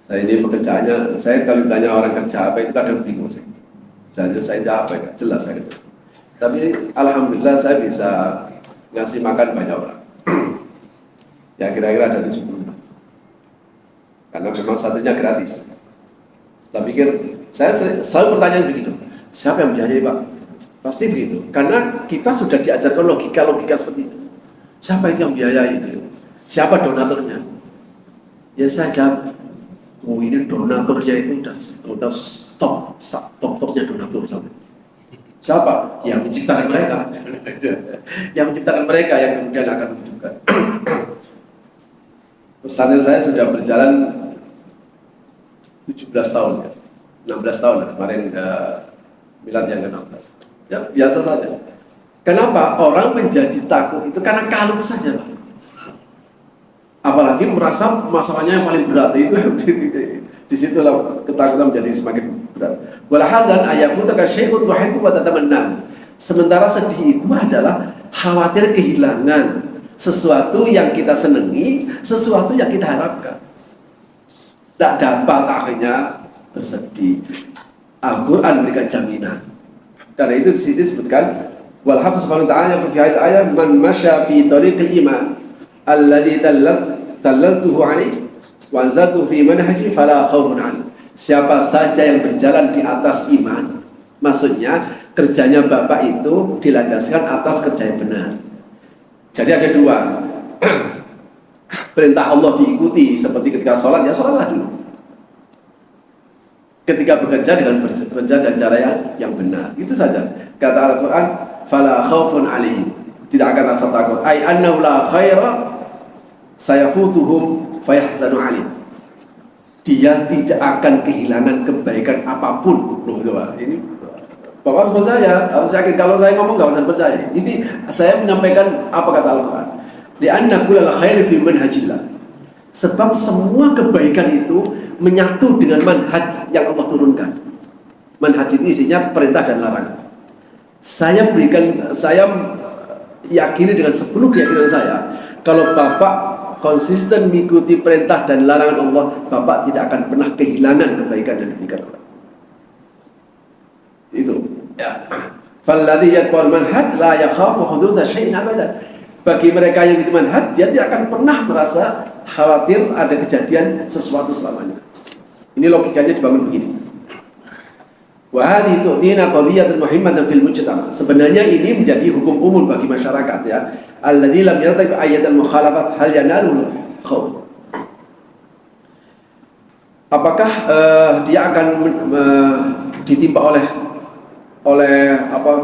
A: Saya ini pekerjaannya, saya kalau ditanya orang kerja apa itu kadang bingung saya. Jadi saya jawab apa, jelas saya itu. Tapi alhamdulillah saya bisa ngasih makan banyak orang. Ya kira-kira ada 70. Karena memang satunya gratis. Saya pikir, saya selalu pertanyaan begitu. Siapa yang biayai Pak? Pasti begitu. Karena kita sudah diajarkan logika-logika seperti itu. Siapa itu yang biayai itu? Siapa donaturnya? Ya saya jawab. Oh ini donaturnya itu udah top-topnya donatur sampai. Siapa? Yang menciptakan mereka. Yang menciptakan mereka yang kemudian akan menghidupkan. Pesannya saya sudah berjalan 17 tahun ya. 16 tahun kemarin milad yang ke-16. Ya biasa saja. Kenapa orang menjadi takut itu? Karena kalut saja Pak. Apalagi merasa masalahnya yang paling berat itu disitulah ketakutan menjadi semakin berat. Walhazan ayafutaka syai'un tuhibbu wa tatamanna. Sementara sedih itu adalah khawatir kehilangan sesuatu yang kita senangi, sesuatu yang kita harapkan. Tak dapat akhirnya bersedih. Al-Quran memberikan jaminan. Karena itu di sini disebutkan wal hafz subhanahu wa ta'ala yang berkait ayat man masya fi tariqil iman alladhi dallaltuhu alaihi wa anzaltu fi manhaji fala khawfun alaihi. Siapa saja yang berjalan di atas iman, maksudnya kerjanya Bapak itu dilandaskan atas kerja yang benar. Jadi ada dua. Perintah Allah diikuti seperti ketika sholat, ya sholatlah dulu. Ketika bekerja dengan bekerja dan cara yang benar. Itu saja. Kata Al-Quran, fala khawfun alaihim. Tidak akan rasa takut. Ai annahu la khaira sayafutuhum fayahzanu alaih. Dia tidak akan kehilangan kebaikan apapun. Loh, ini Bapak harus percaya, harus yakin. Kalau saya ngomong nggak usah percaya. Ini saya menyampaikan apa kata Al-Quran. Li'anna kullal khairi fi manhajillah. Sebab semua kebaikan itu menyatu dengan manhaj yang Allah turunkan. Manhaj ini isinya perintah dan larangan. Saya yakini dengan sepenuh keyakinan saya, kalau Bapak konsisten mengikuti perintah dan larangan Allah, Bapak tidak akan pernah kehilangan kebaikan yang diberikan Allah. Itu ya. Falladhi yatba'ul manhaj la yakhafu hudutsa syai'in abadan. Bagi mereka yang itu manhaj, dia tidak akan pernah merasa khawatir ada kejadian sesuatu selamanya. Ini logikanya dibangun begini. Wa hadhihi tu'tina qadhiyatan muhimmatan fil mujtama'. Sebenarnya ini menjadi hukum umum bagi masyarakat ya. Alladzi lam yartabi ayatan mukhalafat hal yanalu khawf. Apakah dia akan ditimpa oleh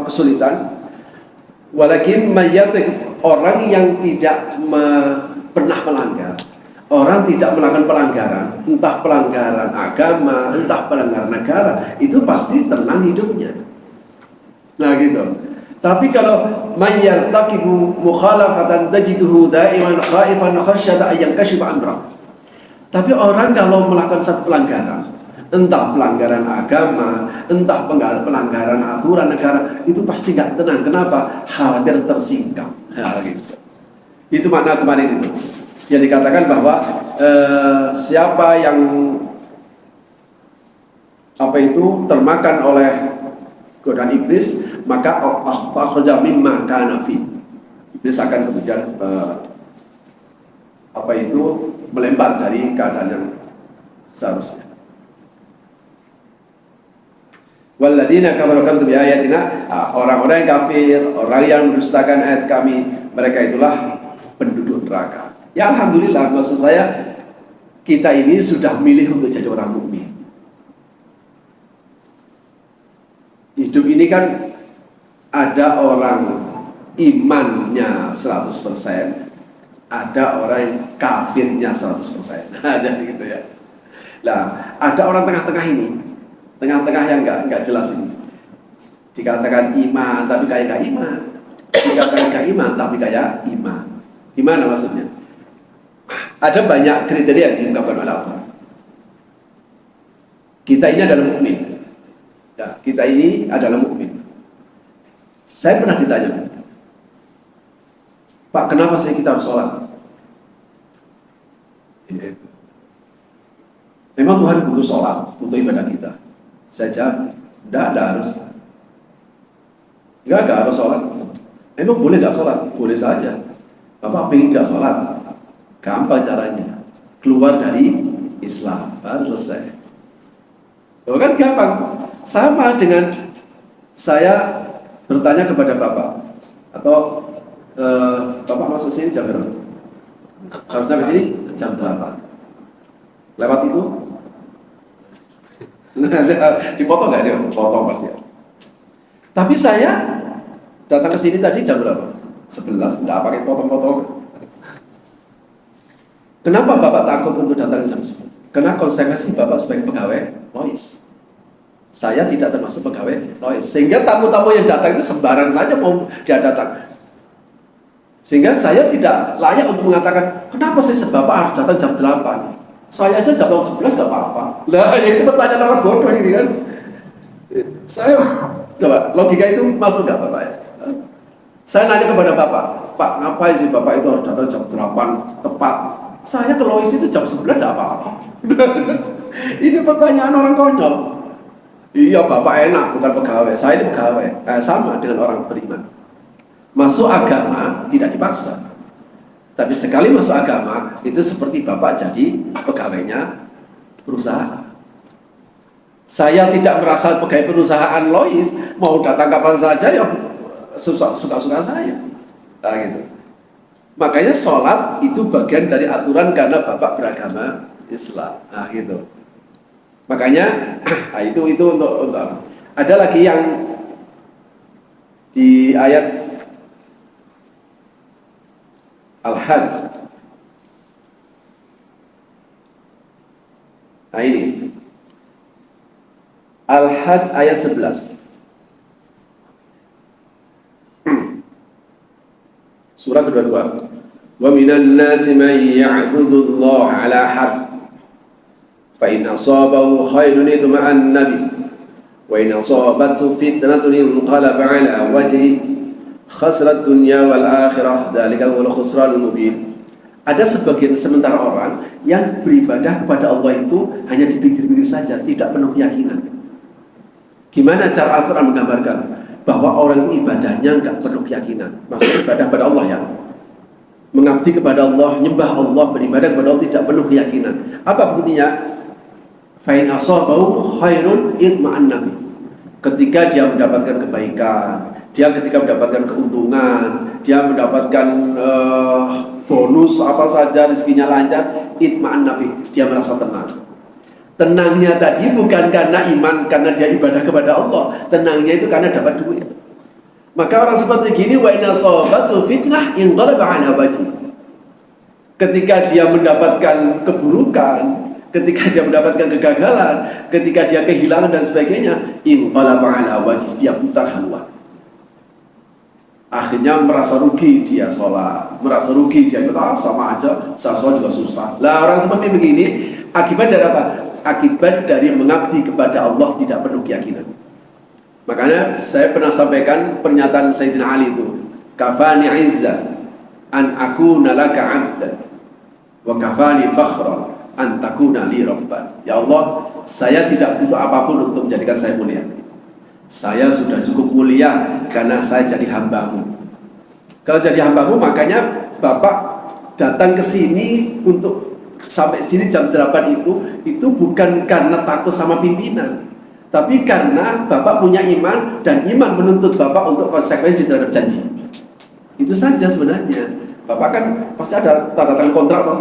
A: kesulitan? Walakin mayyatik, orang yang tidak pernah melanggar, orang tidak melakukan pelanggaran, entah pelanggaran agama, entah pelanggaran negara, itu pasti tenang hidupnya. Nah gitu. Tapi kalau mayyartakibu mukhalafatan tajiduhu da'iman khaifan khasyata ayyam kashifa amra. Tapi orang kalau melakukan satu pelanggaran, entah pelanggaran agama, entah pelanggaran aturan negara, itu pasti nggak tenang. Kenapa? Khawatir tersingkap. Nah, gitu. Itu makna kemarin itu yang dikatakan bahwa siapa yang termakan oleh godaan iblis, maka akhraja mimma kana fi. Iblis akan kemudian melempar dari keadaan yang seharusnya. Walladzina kafaru bi ayatina, orang-orang yang kafir, orang yang mendustakan ayat kami, mereka itulah penduduk neraka. Ya alhamdulillah, maksud saya kita ini sudah milih untuk jadi orang mukmin. Hidup ini kan ada orang imannya 100%, ada orang yang kafirnya 100%. Nah, jadi gitu ya. Nah, ada orang tengah-tengah ini, tengah-tengah yang nggak jelas ini. Dikatakan iman tapi kayak nggak iman, dikatakan nggak iman tapi kayak iman. Gimana maksudnya? Ada banyak kriteria yang diungkapkan oleh Allah. Kita ini adalah mukmin. Ya, kita ini adalah mukmin. Saya pernah ditanya, Pak, kenapa sih kita harus sholat? Memang Tuhan butuh sholat, butuh ibadah kita. Saya jawab, tidak harus. Enggak harus sholat. Memang boleh nggak sholat? Boleh saja. Bapak pengen nggak sholat? Gampang caranya. Keluar dari Islam, baru selesai. Kan gampang. Sama dengan saya bertanya kepada Bapak, atau Bapak masuk sini jam berapa? Harusnya ke sini jam 8. Lewat itu? Dipotong nggak dia? Potong pasti. Tapi saya datang ke sini tadi jam berapa? 11, nggak pakai potong-potong. Kenapa Bapak takut untuk datang jam 10? Karena konsekuensi Bapak sebagai pegawai Lois. Saya tidak termasuk pegawai Lois. Sehingga tamu-tamu yang datang itu sembarang saja mau dia datang. Sehingga saya tidak layak untuk mengatakan, kenapa sih Bapak harus datang jam 8? Saya aja jam 11 gak apa-apa. Lah, itu pertanyaan orang bodoh ini kan. Saya, coba, logika itu masuk gak Bapak ya? Saya nanya kepada Bapak, Pak, ngapain sih Bapak itu harus datang jam 8 tepat? Saya ke Lois itu jam 11 gak apa-apa. Ini pertanyaan orang konyol. Iya, Bapak enak, bukan pegawai. Saya ini pegawai. Sama dengan orang beriman. Masuk agama tidak dipaksa. Tapi sekali masuk agama, itu seperti Bapak jadi pegawainya perusahaan. Saya tidak merasa pegawai perusahaan Lois, mau datang kapan saja ya suka-suka saya. Nah, gitu. Makanya sholat itu bagian dari aturan karena Bapak beragama Islam. Nah, gitu. Makanya itu untuk ada lagi yang di ayat Al-Hajj. Nah ini Al-Hajj ayat 11. Surah kedua-dua. Wa minan nasi man ya'budu Allah 'ala harf. Fa in asabahu khairun itma'anna bi. Wa in asabathu fitnatun inqalaba 'ala wajhihi khasrat dunya wal akhirah, dzalika huwal khusranul mubin. Ada sementara orang yang beribadah kepada Allah itu hanya dipikir-pikir saja, tidak penuh keyakinan. Gimana cara Al-Quran menggambarkan bahwa orang itu ibadahnya enggak penuh keyakinan? Maksudnya ibadah kepada Allah ya, mengabdi kepada Allah, nyembah Allah, beribadah kepada Allah tidak penuh keyakinan. Apa buktinya? Fa'in asabahu khairun itma'anna bi. Ketika dia mendapatkan kebaikan, dia ketika mendapatkan keuntungan, dia mendapatkan bonus apa saja, rezekinya lancar, itma'an nabi, dia merasa tenang. Tenangnya tadi bukan karena iman, karena dia ibadah kepada Allah. Tenangnya itu karena dapat duit. Maka orang seperti gini, wa inna asabatu fitnah inqalaba 'ala wajhi. Ketika dia mendapatkan keburukan, ketika dia mendapatkan kegagalan, ketika dia kehilangan dan sebagainya, inqalaba 'ala wajhi, dia putar haluan. Akhirnya merasa rugi dia sholat, merasa rugi dia sama aja, saya sholat juga susah. Lah orang seperti begini, akibat dari apa? akibat dari mengabdi kepada Allah tidak penuh keyakinan. Makanya saya pernah sampaikan pernyataan Sayyidina Ali itu, kafani izzah an akuna laka abdan wa kafani fakhran an takuna li rabban. Ya Allah, saya tidak butuh apapun untuk menjadikan saya mulia. Saya sudah cukup mulia karena saya jadi hambamu. Kalau jadi hambamu, makanya Bapak datang ke sini untuk sampai sini jam 8 itu bukan karena takut sama pimpinan, tapi karena Bapak punya iman dan iman menuntut Bapak untuk konsekuensi terhadap janji. Itu saja sebenarnya. Bapak kan pasti ada tanda tangan kontrak toh,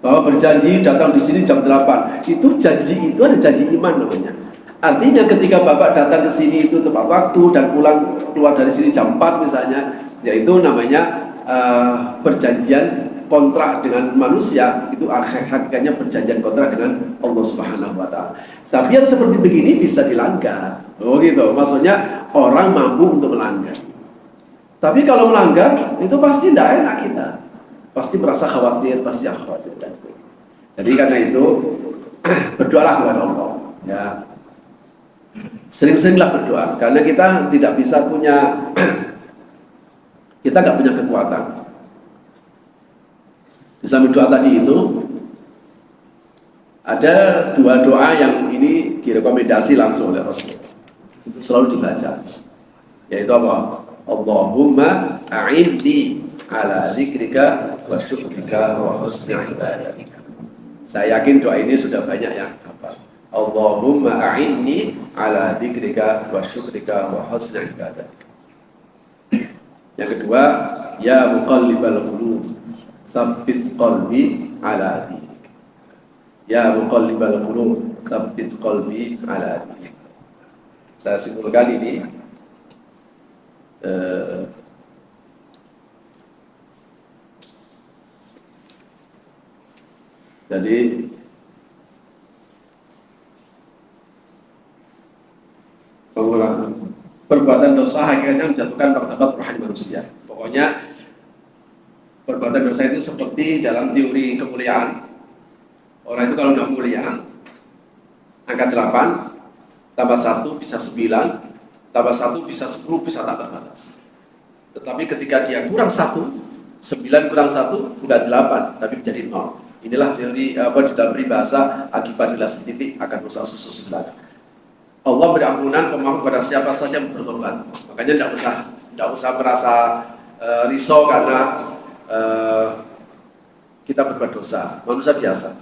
A: bahwa berjanji datang di sini jam 8. Itu janji, itu ada janji iman namanya. Artinya ketika Bapak datang ke sini itu tepat waktu dan keluar dari sini jam 4 misalnya, yaitu namanya perjanjian kontrak dengan manusia. Itu hakikatnya perjanjian kontrak dengan Allah Subhanahu wa Ta'ala. Tapi yang seperti begini bisa dilanggar. Oh gitu, maksudnya orang mampu untuk melanggar. Tapi kalau melanggar itu pasti tidak enak kita, pasti merasa khawatir, pasti khawatir. Jadi karena itu berdoalah kepada Allah. Ya, sering-seringlah berdoa, karena kita tidak bisa punya, kita nggak punya kekuatan. Di samping doa tadi itu ada dua doa yang ini direkomendasi langsung oleh Rasul, itu selalu dibaca, yaitu apa? Allahumma a'inni ala zikrika wa syukrika wa husni ibadatika. Saya yakin doa ini sudah banyak yang hafal. Allahumma a'inni ala zikrika wa syukrika wa husni ibadatika. Yang kedua, ya muqallibal qulub tsabbit qalbi ala dinik. Ya muqallibal qulub tsabbit qalbi ala dinik. Saya simpulkan ini. Jadi perbuatan dosa hakikatnya menjatuhkan martabat rohani manusia. Pokoknya perbuatan dosa itu seperti dalam teori kemuliaan. Orang itu kalau udah mulia, angka 8 tambah 1 bisa 9, tambah 1 bisa 10, bisa tak terbatas. Tetapi ketika dia kurang 1, 9 kurang 1 bukan 8, tapi menjadi 0. Inilah teori di dalam peribahasa akibat bila setitik akan rusak susu sebelah. Allah beri ampunan pemaaf kepada siapa saja yang bertobat. Makanya tidak usah merasa risau karena kita berbuat dosa. Manusia biasa.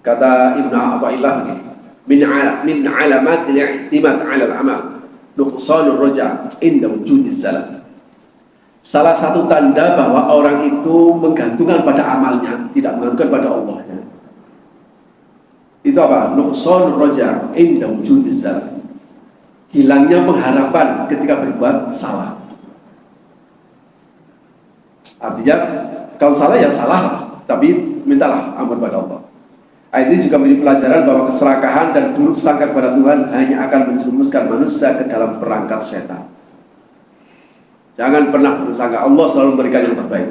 A: Kata Ibnu Athaillah begini, min alamatil i'timad 'ala al-amal nuqsanur raja inda wujudiz zalam. Salah satu tanda bahwa orang itu menggantungkan pada amalnya, tidak menggantungkan pada Allah. Itu apa? Nuqsanur raja inda wujudiz zalam. Hilangnya pengharapan ketika berbuat salah. Artinya kalau salah ya salah, tapi mintalah ampun pada Allah. Ini juga menjadi pelajaran bahwa keserakahan dan buruk sangka kepada Tuhan hanya akan menjerumuskan manusia ke dalam perangkat setan. Jangan pernah bersangka, Allah selalu memberikan yang terbaik.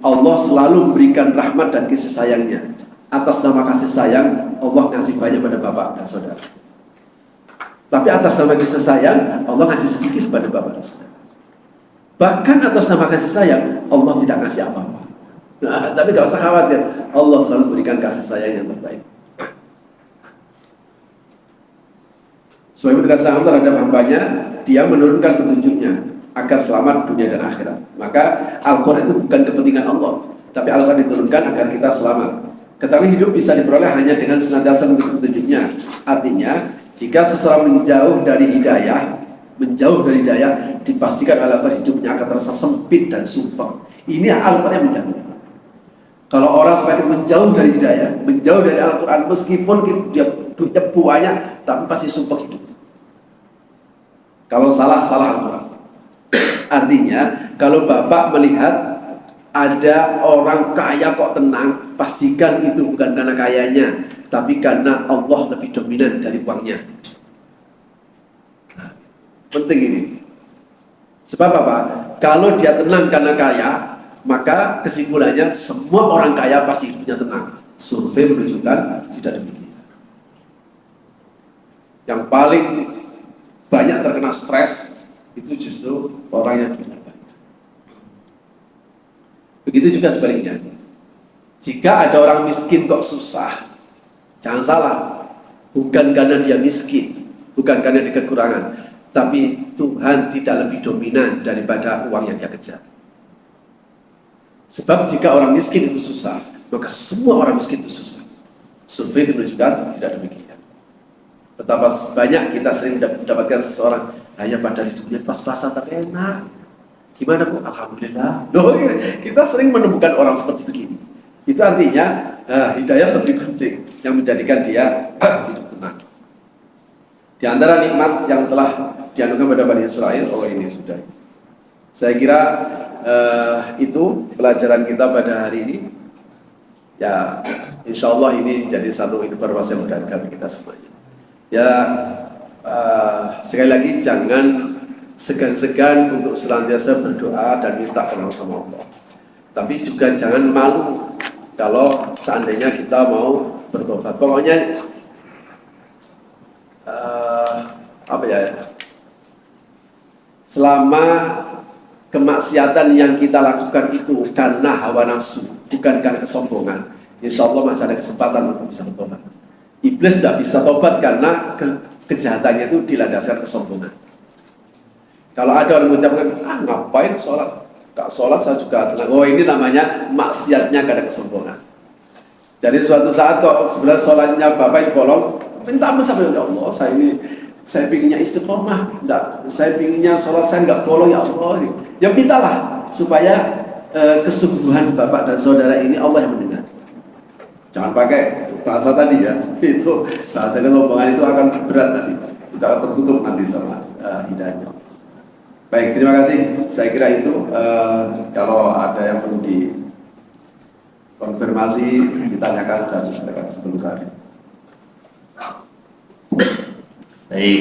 A: Allah selalu memberikan rahmat dan kasih sayangnya. Atas nama kasih sayang, Allah ngasih banyak pada bapak dan saudara. Tapi atas nama kasih sayang, Allah ngasih sedikit pada bapak dan saudara. Bahkan atas nama kasih sayang, Allah tidak ngasih apa-apa. Nah, tapi tidak usah khawatir, Allah selalu berikan kasih sayang yang terbaik. Sebab itu kasih sayang terhadap hambanya, dia menurunkan petunjuknya agar selamat dunia dan akhirat. Maka Al-Quran itu bukan kepentingan Allah, tapi Al-Quran diturunkan agar kita selamat. Ketahui hidup bisa diperoleh hanya dengan senantiasa mengikuti petunjuknya. Artinya, jika seseorang menjauh dari hidayah, dipastikan alamat hidupnya akan terasa sempit dan sumpah. Ini Al-Quran yang menjamin. Kalau orang semakin menjauh dari hidayah, menjauh dari Al-Quran, meskipun dia punya banyak, tapi pasti sumpah hidup. Kalau salah Al-Quran. Artinya, kalau Bapak melihat ada orang kaya kok tenang, pastikan itu bukan karena kayanya, tapi karena Allah lebih dominan dari uangnya. Nah, penting ini. Sebab apa? Kalau dia tenang karena kaya, maka kesimpulannya semua orang kaya pasti hidupnya tenang. Survei menunjukkan tidak demikian. Yang paling banyak terkena stres itu justru orang yang duitnya banyak. Begitu juga sebaliknya. Jika ada orang miskin kok susah, jangan salah, bukan karena dia miskin, bukan karena dia kekurangan, tapi Tuhan tidak lebih dominan daripada uang yang dia kejar. Sebab jika orang miskin itu susah, maka semua orang miskin itu susah. Survei menunjukkan tidak demikian. Betapa banyak kita sering mendapatkan seseorang hanya pada hidupnya pas-pasan tapi enak. Gimana Bu? Alhamdulillah. Loh, kita sering menemukan orang seperti begini. Itu artinya hidayah lebih penting yang menjadikan dia hidup tenang. Di antara nikmat yang telah dianugerahkan pada Bani Israel, ini sudah. Saya kira itu pelajaran kita pada hari ini. Ya, insya Allah ini jadi satu informasi yang berharga bagi kita semuanya. Ya, sekali lagi jangan segan-segan untuk senantiasa berdoa dan minta kenal sama Allah. Tapi juga jangan malu kalau seandainya kita mau bertobat. Pokoknya selama kemaksiatan yang kita lakukan itu karena hawa nafsu, bukan karena kesombongan, insya Allah masih ada kesempatan untuk bisa bertobat. Iblis tidak bisa tobat karena kejahatannya itu dilandaskan kesombongan. Kalau ada orang mengucapkan, ngapain sholat? Tak sholat saya juga tenang. Ini namanya maksiatnya karena kesombongan. Jadi suatu saat kok sebenarnya sholatnya Bapak itu bolong, minta sama ya Allah, saya pinginnya istiqomah, saya pinginnya sholat saya nggak bolong ya Allah. Ya mintalah supaya kesungguhan Bapak dan saudara ini Allah yang mendengar. Jangan pakai bahasa tadi ya, itu bahasa kesombongan itu akan berat nanti, kita akan tertutup nanti sama hidayahnya. Baik, terima kasih. Saya kira itu kalau ada yang perlu dikonfirmasi, ditanyakan saya silakan sebelum tadi.
B: Baik,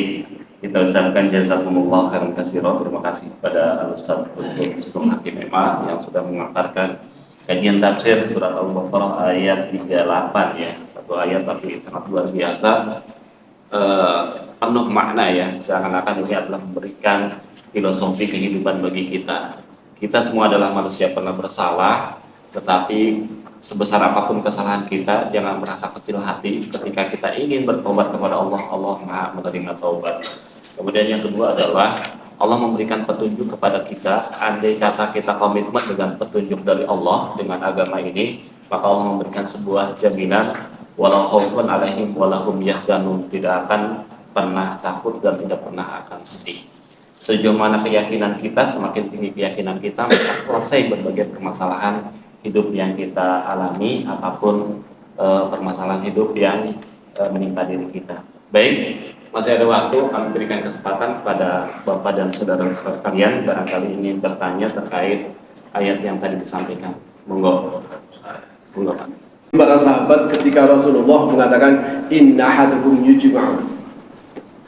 B: kita ucapkan jazakumullah khairan katsira. Terima kasih kepada Al-Ustaz Dr. Hakim Emah yang sudah mengantarkan kajian tafsir surat Al-Baqarah ayat 38 ya. Satu ayat tapi sangat luar biasa, penuh makna ya. Seakan-akan ini adalah memberikan filosofi kehidupan bagi kita. Kita semua adalah manusia pernah bersalah, tetapi sebesar apapun kesalahan kita, jangan merasa kecil hati ketika kita ingin bertobat kepada Allah. Allah Maha menerima taubat. Kemudian yang kedua adalah Allah memberikan petunjuk kepada kita. Andai kata kita komitmen dengan petunjuk dari Allah, dengan agama ini, maka Allah memberikan sebuah jaminan, walau khaufun alaihim walahum yahzanun, tidak akan pernah takut dan tidak pernah akan sedih. Sejauh mana keyakinan kita, semakin tinggi keyakinan kita, maka selesai berbagai permasalahan hidup yang kita alami, apapun permasalahan hidup yang menimpa diri kita. Baik, masih ada waktu, kami berikan kesempatan kepada Bapak dan saudara-saudara sekalian barangkali ingin bertanya terkait ayat yang tadi disampaikan. Monggo. Monggo, Pak.
A: Para sahabat ketika Rasulullah mengatakan inna ahadukum yujma'u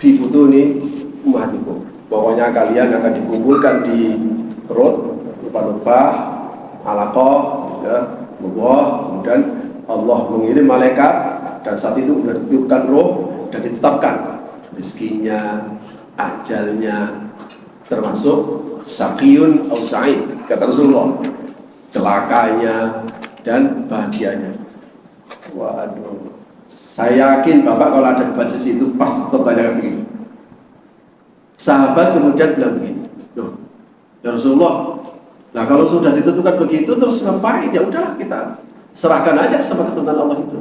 A: fi butuni ummahatikum, pokoknya kalian akan dikumpulkan di perut, nutfah, alaqah, ya, mudghah, kemudian Allah mengirim malaikat dan saat itu ditiupkan roh dan ditetapkan rezekinya, ajalnya, termasuk syaqiyun aw sa'id, kata Rasulullah, celakanya dan bahagianya. Waduh, saya yakin Bapak kalau ada di basis itu pasti bertanya begini. Sahabat kemudian bilang begini, loh, ya Rasulullah, nah kalau sudah ditentukan begitu terus ngapain? Ya udahlah kita serahkan aja sama ketentuan Allah itu.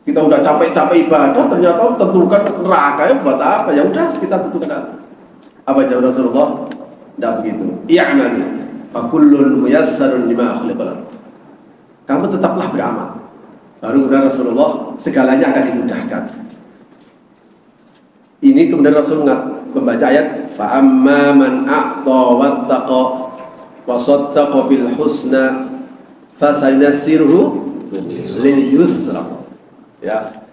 A: Kita udah capek-capek ibadah, ternyata tentukan neraka ya buat apa? Ya udah kita tentukan aja. Apa jawab Rasulullah? Tidak begitu. I'malu fa kullun muyassarun lima khuliqa lahu. Kamu tetaplah beramal. Baru kemudian Rasulullah segalanya akan dimudahkan. Ini kemudian Rasul membaca ayat fa amma man a'ta wattaqa wa saddaqa bil husna fasayassiruhu lil yusra. Ya.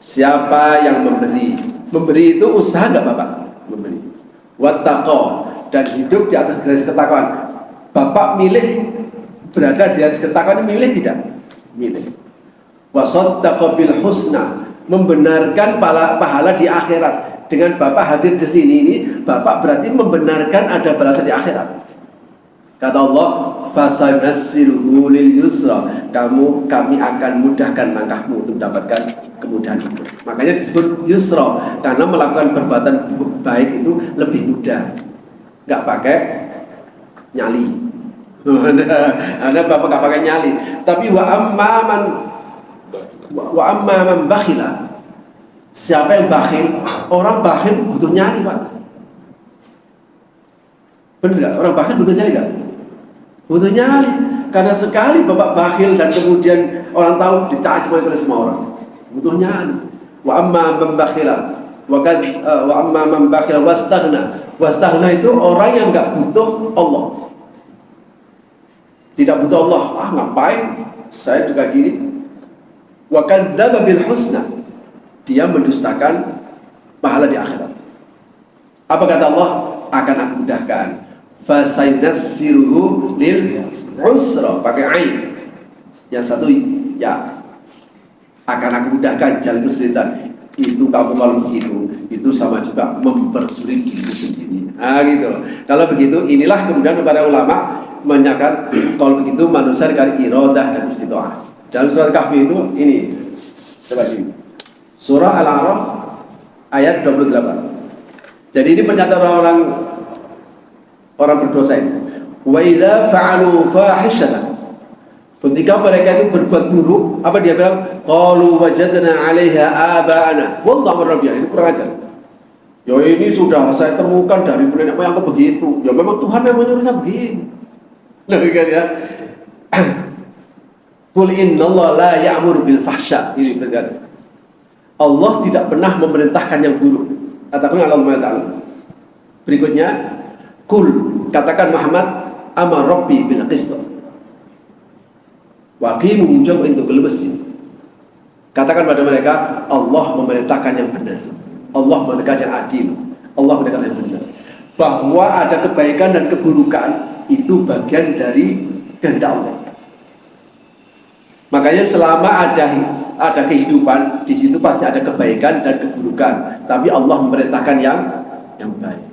A: Siapa yang memberi itu usaha enggak Bapak? Memberi. Wattaqa dan hidup di atas garis ketakwaan. Bapak milih berada di atas ketakwaan, milih tidak? Milih. Wa saddaqa bil husna, membenarkan pahala di akhirat. Dengan Bapak hadir di sini ini, Bapak berarti membenarkan ada balasan di akhirat. Kata Allah, fasanassiruhu lil yusra, kami akan mudahkan langkahmu untuk mendapatkan kemudahan itu. Makanya disebut yusra, karena melakukan perbuatan baik itu lebih mudah, nggak pakai nyali. Anda Bapak nggak pakai nyali. Tapi wa amma man bakhila, siapa yang bakhil? Orang bakhil itu butuh nyali, Pak. Benar nggak? Orang bakhil butuh nyali nggak? Butuh nyali. Karena sekali Bapak bakhil dan kemudian orang tahu, dicaci oleh semua orang. Butuh nyali. Wa amma man bakhila wa amma man bakhila wastaghna. Wastaghna itu orang yang nggak butuh Allah. Tidak butuh Allah. Ah, ngapain? Saya juga gini. Wa kadzdzaba bil husna. Dia mendustakan pahala di akhirat. Apa kata Allah? Akan aku mudahkan. Fasaynassiruhu lil usra, pakai ain. Yang satu ya. Akan aku mudahkan jalan kesulitan. Itu kamu kalau begitu, itu sama juga mempersulit diri sendiri. Nah gitu. Kalau begitu, inilah kemudian para ulama menyatakan kalau begitu manusia dengan iradah dan istitoah. Dalam surat Kahfi itu ini. Coba ini. Surah Al-A'raf ayat 28. Jadi ini pernyataan orang berdosa itu. Wa idza fa'alu fahishatan, ketika mereka itu berbuat buruk, apa dia bilang? Qalu wajadna 'alaiha aba'ana. Wallahu rabbiya. Ini kurang ajar. Ya ini sudah saya temukan dari nenek moyang begitu. Ya memang Tuhan yang menyuruhnya begini. Nah, kan ya. Qul innallaha la ya'muru bil fahsya. Ini berkata Allah tidak pernah memerintahkan yang buruk. Katakan Allah Ta'ala. Berikutnya, Qul, katakan Muhammad, amar rabbi bil qist. Wa qimu wujuhakum inda kulli masjid. Katakan pada mereka, Allah memerintahkan yang benar. Allah memerintahkan yang adil. Allah memerintahkan yang benar. Bahwa ada kebaikan dan keburukan itu bagian dari kehendak Allah. Makanya selama ada kehidupan, di situ pasti ada kebaikan dan keburukan. Tapi Allah memerintahkan yang baik.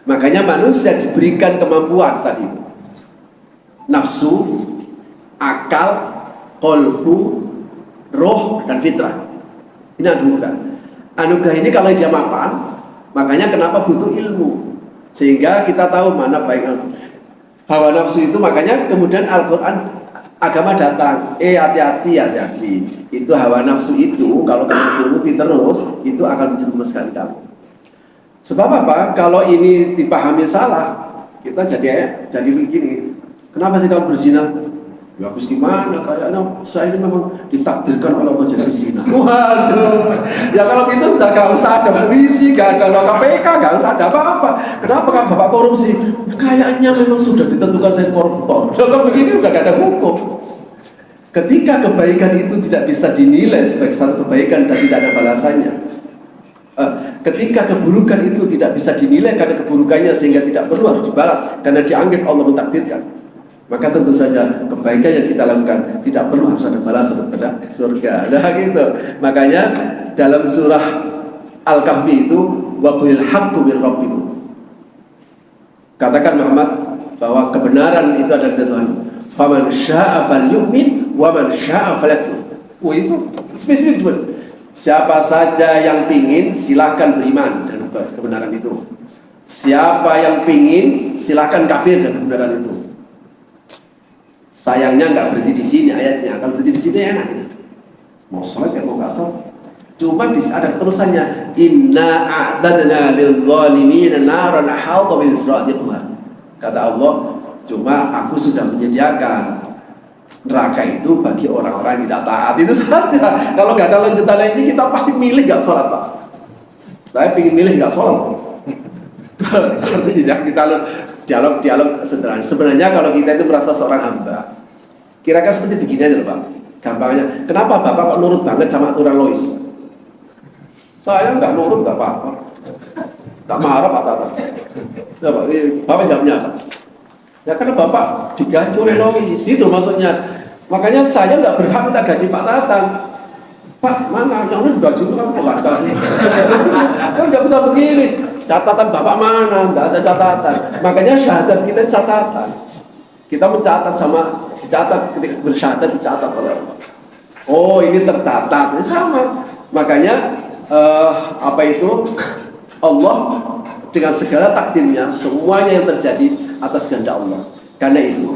A: Makanya manusia diberikan kemampuan tadi itu. Nafsu, akal, qalbu, roh, dan fitrah. Ini anugerah. Anugerah ini kalau dia mapan, makanya kenapa butuh ilmu. Sehingga kita tahu mana baik. Hawa nafsu itu makanya kemudian Al-Quran agama datang, hati-hati. Itu hawa nafsu itu kalau kamu turuti terus, itu akan menjerumuskan kamu. Sebab apa? Kalau ini dipahami salah, kita jadi begini. Kenapa sih kamu berzina? Ya habis gimana? Kayaknya saya ini memang ditakdirkan oleh Allah jadi zina. Waduh. Ya kalau gitu sudah gak usah ada polisi, gak ada KPK, gak usah ada apa-apa. Kenapa kan Bapak korupsi? Kayaknya memang sudah ditentukan saya koruptor. Kalau begini udah gak ada hukum. Ketika kebaikan itu tidak bisa dinilai sebagai satu kebaikan dan tidak ada balasannya. Ketika keburukan itu tidak bisa dinilai karena keburukannya sehingga tidak perlu harus dibalas karena dianggap Allah mentakdirkan. Maka tentu saja kebaikan yang kita lakukan tidak perlu harus ada balasan pada surga. Nah gitu. Makanya dalam surah Al-Kahfi itu wa qulil haqqu min rabbikum. Katakan Muhammad bahwa kebenaran itu ada dari Tuhan. Faman syaa'a falyu'min wa man syaa'a falyakfur. Oh itu spesifik betul. Siapa saja yang pingin silakan beriman dan kebenaran itu. Siapa yang pingin silakan kafir dan kebenaran itu. Sayangnya nggak berhenti di sini ayatnya. Kalau berhenti di sini enak. Mau sholat ya mau nggak sholat. Cuma ada terusannya. Inna a'tadna lil-zalimina naran ahata bil siratiha. Kata Allah, cuma aku sudah menyediakan neraka itu bagi orang-orang yang tidak taat. Itu saja. Kalau nggak ada lanjutannya ini kita pasti milih nggak sholat, Pak. Saya ingin milih nggak sholat. Artinya kita dialog sederhana. Sebenarnya kalau kita itu merasa seorang hamba, kira-kira seperti begini aja loh Pak. Gampangnya, kenapa Bapak kok nurut banget sama aturan Lois? Saya nggak nurut nggak apa-apa, nggak marah apa-apa. Bapak jawabnya apa? Ya karena bapak digaji oleh Lois, itu maksudnya. Makanya saya nggak berhak minta gaji Pak Tatang. Pak, mana? Yang ini gaji itu kan nggak dikasih. Kan nggak bisa begini. Catatan bapak mana? Nggak ada catatan. Makanya syahadat kita catatan. Kita mencatat sama dicatat ketika bersyahadat dicatat oleh Allah. Oh ini tercatat, ini sama. Makanya apa itu Allah dengan segala takdirnya semuanya yang terjadi atas kehendak Allah. Karena itu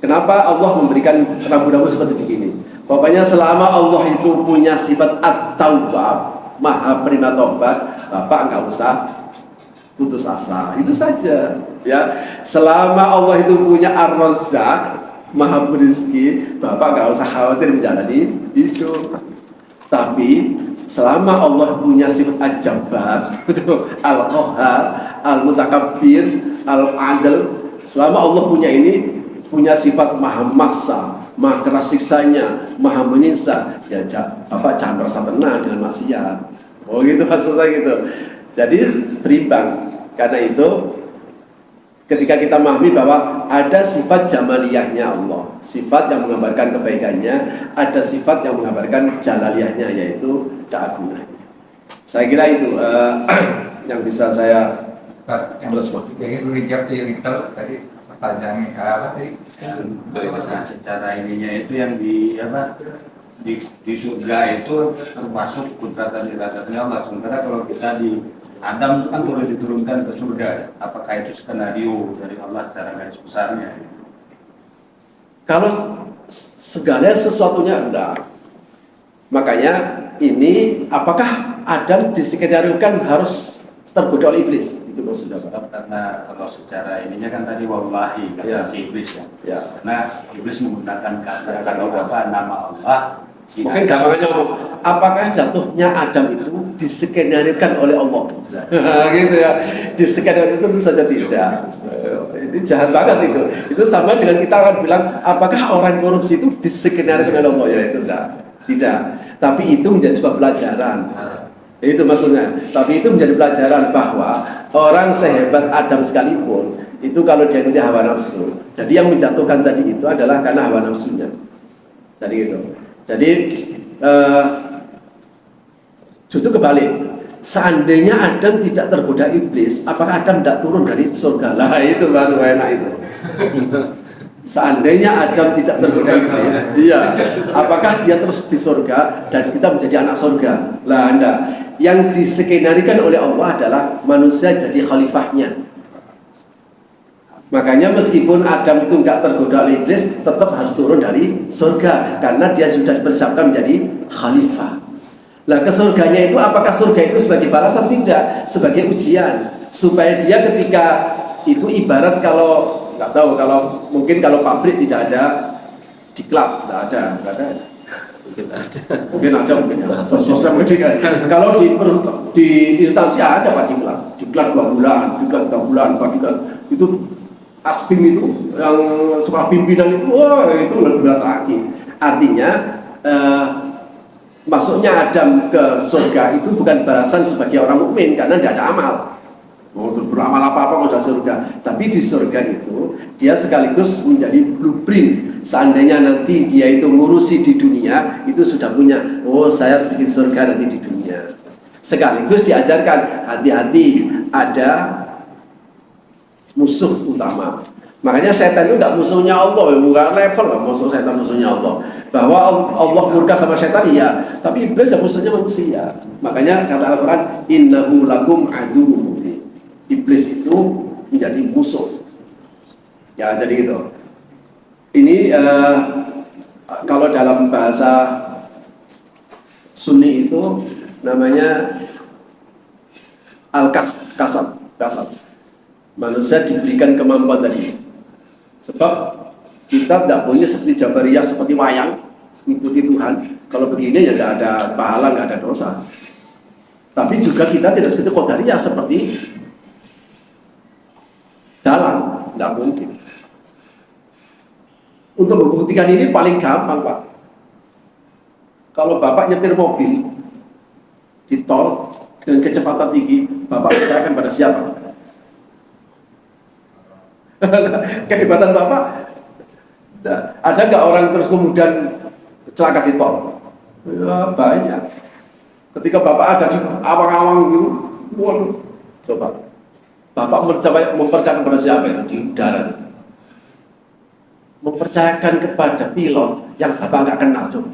A: kenapa Allah memberikan rambu-rambu seperti begini? Pokoknya selama Allah itu punya sifat at-taubab, maha penerima taubat, bapak nggak usah putus asa, itu saja. Ya, selama Allah itu punya ar-razzaq, maha berizki, bapak nggak usah khawatir menjalani hidup. Tapi selama Allah punya sifat al-jabbar, al-qahhar, al-mutakabbir, al-adl, selama Allah punya ini, punya sifat maha maksa, maha keras siksanya, maha menyiksa, ya jangan merasa tenang dengan maksiat. Oh gitu maksud saya gitu. Jadi berimbang. Karena itu ketika kita memahami bahwa ada sifat jamaliyahnya Allah, sifat yang menggambarkan kebaikannya, ada sifat yang menggambarkan jalaliyahnya, yaitu keagungannya. Saya kira itu yang bisa saya respon.
C: Jadi menjawab yang itu tadi pertanyaan apa tadi?
D: Secara ininya itu yang di surga itu termasuk kudratan iradatnya Allah. Sementara kalau kita di Adam itu kan boleh diturunkan ke surga. Apakah itu skenario dari Allah secara garis besarnya?
A: Kalau segala sesuatunya enggak. Makanya ini apakah Adam diskenariokan harus tergoda oleh iblis? Itu maksudnya Pak.
D: Karena kalau secara ininya kan tadi wallahi kata
A: Ya.
D: si iblis ya.
A: Ya.
D: Karena iblis menggunakan kata
A: Allah.
D: nama Allah. Si
A: Mungkin gampangnya ngomong, apakah jatuhnya Adam itu diskenariokan oleh Allah? Gitu ya. Diskenariokan itu tentu saja tidak. Ini jahat banget itu. Itu sama dengan kita akan bilang, apakah orang korupsi itu diskenariokan oleh Allah? Ya itu enggak. Tidak. Tapi itu menjadi sebuah pelajaran. Itu maksudnya. Tapi itu menjadi pelajaran bahwa orang sehebat Adam sekalipun itu kalau dia ikuti hawa nafsu. Jadi yang menjatuhkan tadi itu adalah karena hawa nafsunya. Jadi gitu. Jadi justru kebalik. Seandainya Adam tidak tergoda iblis, apakah Adam tidak turun dari surga? Lah itu baru enak itu. Seandainya Adam tidak tergoda iblis, iya. Apakah dia terus di surga dan kita menjadi anak surga? Lah Anda. Yang diskenarikan oleh Allah adalah manusia jadi khalifahnya. Makanya meskipun Adam itu enggak tergoda oleh iblis, tetap harus turun dari surga karena dia sudah dipersiapkan menjadi khalifah. Lah ke surganya itu apakah surga itu sebagai balasan? Tidak, sebagai ujian supaya dia ketika itu ibarat kalau nggak tahu kalau mungkin kalau pabrik tidak ada diklat, nggak ada. Mungkin ada kalau di instansi ada Pak diklat 2 bulan, diklat 3 bulan, Pak diklat itu aspim itu yang sekolah pimpinan itu, wah itu lebih berat lagi. Artinya masuknya Adam ke surga itu bukan balasan sebagai orang mukmin karena tidak ada amal. Mau beramal apa-apa mau surga. Tapi di surga itu dia sekaligus menjadi blueprint. Seandainya nanti dia itu ngurusi di dunia, itu sudah punya, oh saya bikin surga nanti di dunia. Sekaligus diajarkan hati-hati ada musuh utama. Makanya setan itu tidak musuhnya Allah, bukan level lah musuh setan musuhnya Allah. Bahwa Allah murka sama setan iya, tapi iblis ya musuhnya manusia. Makanya kata Al-Quran, innahu lakum aduwwum mubin. Iblis itu menjadi musuh. Ya jadi gitu. Ini kalau dalam bahasa Sunni itu namanya al-kasab. Manusia diberikan kemampuan tadi. Sebab kita tidak boleh seperti Jabariyah, seperti wayang, mengikuti Tuhan. Kalau begini ya tidak ada pahala, tidak ada dosa. Tapi juga kita tidak seperti Qadariyah, seperti dalang, tidak mungkin. Untuk membuktikan ini paling gampang Pak. Kalau Bapak nyetir mobil di tol dengan kecepatan tinggi, Bapak percayakan pada siapa? Kehebatan Bapak. Nah, ada nggak orang terus kemudian celaka di tol? Ya banyak. Ketika Bapak ada di awang-awang gitu, waduh, coba. Bapak mempercayakan kepada siapa itu di udara? Mempercayakan kepada pilot yang Bapak nggak kenal, coba.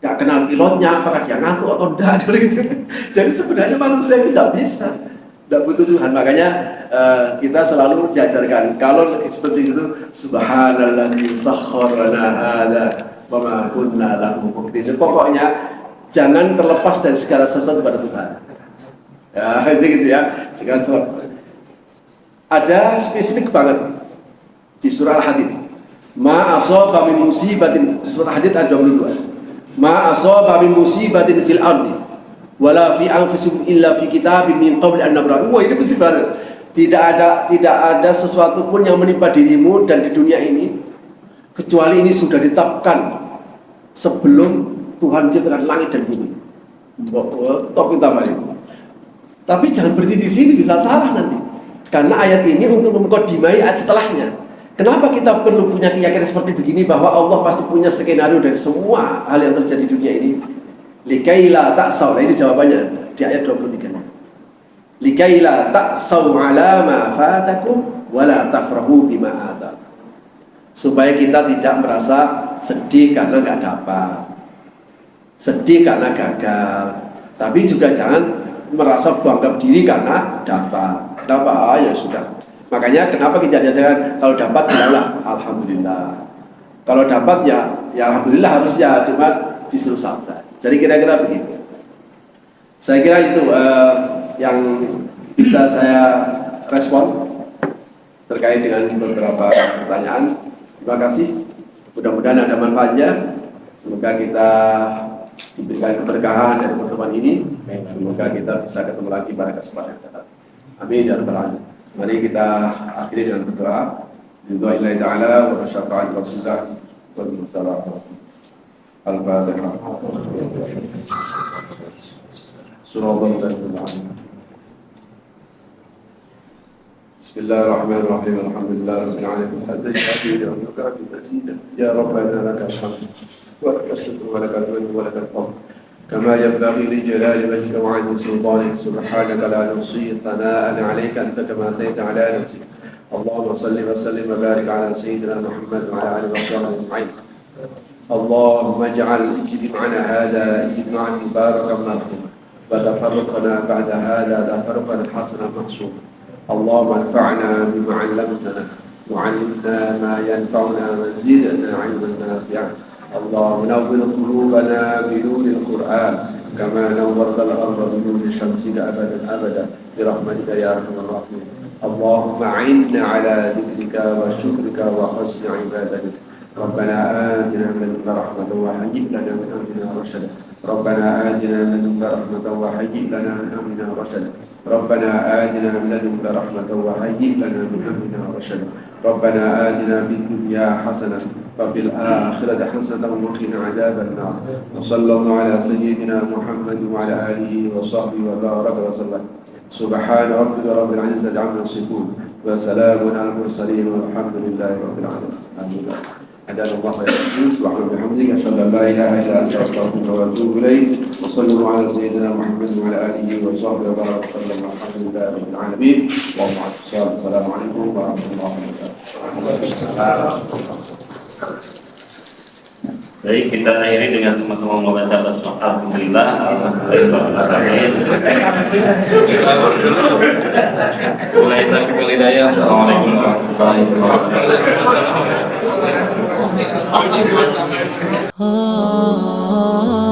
A: Nggak kenal pilotnya, apakah dia ngantuk atau enggak, gitu. Jadi sebenarnya manusia itu nggak bisa, nggak butuh Tuhan. Makanya kita selalu diajarkan kalau seperti itu, Subhanalladzi sakhkhara lana hadza wa ma kunna lahu muqrinin. Pokoknya jangan terlepas dari segala sesuatu pada Tuhan. Ya, itu gitu ya. Segala sesuatu. Ada spesifik banget di surah Al-Hadid. Ma asaba min musibatin, surah Al-Hadid ayat 22. Ma asaba min musibatin fil ardi wala fi anfusikum illa fi kitabim min qabli an nabra'u. Wah, ini mesti banget. Tidak ada sesuatu pun yang menimpa dirimu dan di dunia ini kecuali ini sudah ditetapkan sebelum Tuhan ciptakan langit dan bumi. Top utama ini. Tapi jangan berhenti di sini, bisa salah nanti. Karena ayat ini untuk mengkodimai ayat setelahnya. Kenapa kita perlu punya keyakinan seperti begini bahwa Allah pasti punya skenario dari semua hal yang terjadi di dunia ini? Likaila ta'saw, ini jawabannya di ayat 23-nya. Likaila ta'saw ala ma fatakum wala tafrahu bima atakum. Supaya kita tidak merasa sedih karena nggak dapat, sedih karena gagal, tapi juga jangan merasa bangga diri karena dapat. Ya sudah. Makanya kenapa kita diajarkan kalau dapat bilanglah alhamdulillah. Kalau dapat ya alhamdulillah harusnya, cuma disuruh sabar. Jadi kira-kira begitu. Saya kira itu yang bisa saya respon terkait dengan beberapa pertanyaan. Terima kasih. Mudah-mudahan ada manfaatnya. Semoga kita diberikan keberkahan dari pertemuan ini. Semoga kita bisa ketemu lagi pada kesempatan yang datang. Amin ya rabbal alamin. Mari kita akhiri dengan berdoa. Bismillahirrahmanirrahim. Ta'ala wa syafa'at rasulullah wa bihi. Al-Fatihah. Surah Al-Fatihah. Bismillahirrahmanirrahim. Alhamdulillah rabbil alamin. Hadayna ila nuka bi tazida. Ya rabbana lakal hamd. Wa lakal syukru wa lakal hamd wa lakal fadl. كما ينبغي لجلال وجهك وعظيم سلطانك سبحانك لا نحصي ثناء عليك أنت كما أثنيت على نفسك اللهم صل وسلم وبارك على سيدنا محمد وعلى آله وصحبه أجمعين اللهم اجعل اجتماعنا هذا اجتماعا مباركا مرحوما وتفرقنا بعد هذا تفرقا حسنا محصوما اللهم انفعنا بما علمتنا وعلمنا ما ينفعنا وزدنا علما نافعا اللهم نور قلوبنا بنور القرآن كما نورت الأرض بنور شمسك أبدا برحمتك يا أرحم الراحمين اللهم أعنا على ذكرك وشكرك وحسن عبادتك ربنا آتنا من لدنك رحمة وهيئ لنا من أمرنا رشدا ربنا آتنا من لدنك رحمة وهيئ لنا من أمرنا رشدا ربنا آتنا من لدنك رحمة وهيئ لنا من أمرنا رشدا ربنا آتنا في الدنيا حسنة وفي الآخرة حسنة وقنا عذاب النار وصلى الله على سيدنا محمد وعلى آله وصحبه وبارك وسلم سبحان ربك رب العزة عما يصفون وسلام على المرسلين والحمد لله رب العالمين آمين. أدعو الله ويرحمه سبحانه وبحمده أشهد أن لا إله إلا أنت أستغفرك وأتوب إليك وصلى الله على سيدنا محمد وعلى آله وصحبه وبارك وسلم والحمد لله رب العالمين والسلام عليكم ورحمة الله وبركاته.
B: Baik, kita akhiri dengan sama-sama membaca basmalah. Alhamdulillah, alhamdulillah. Assalamualaikum warahmatullahi wabarakatuh.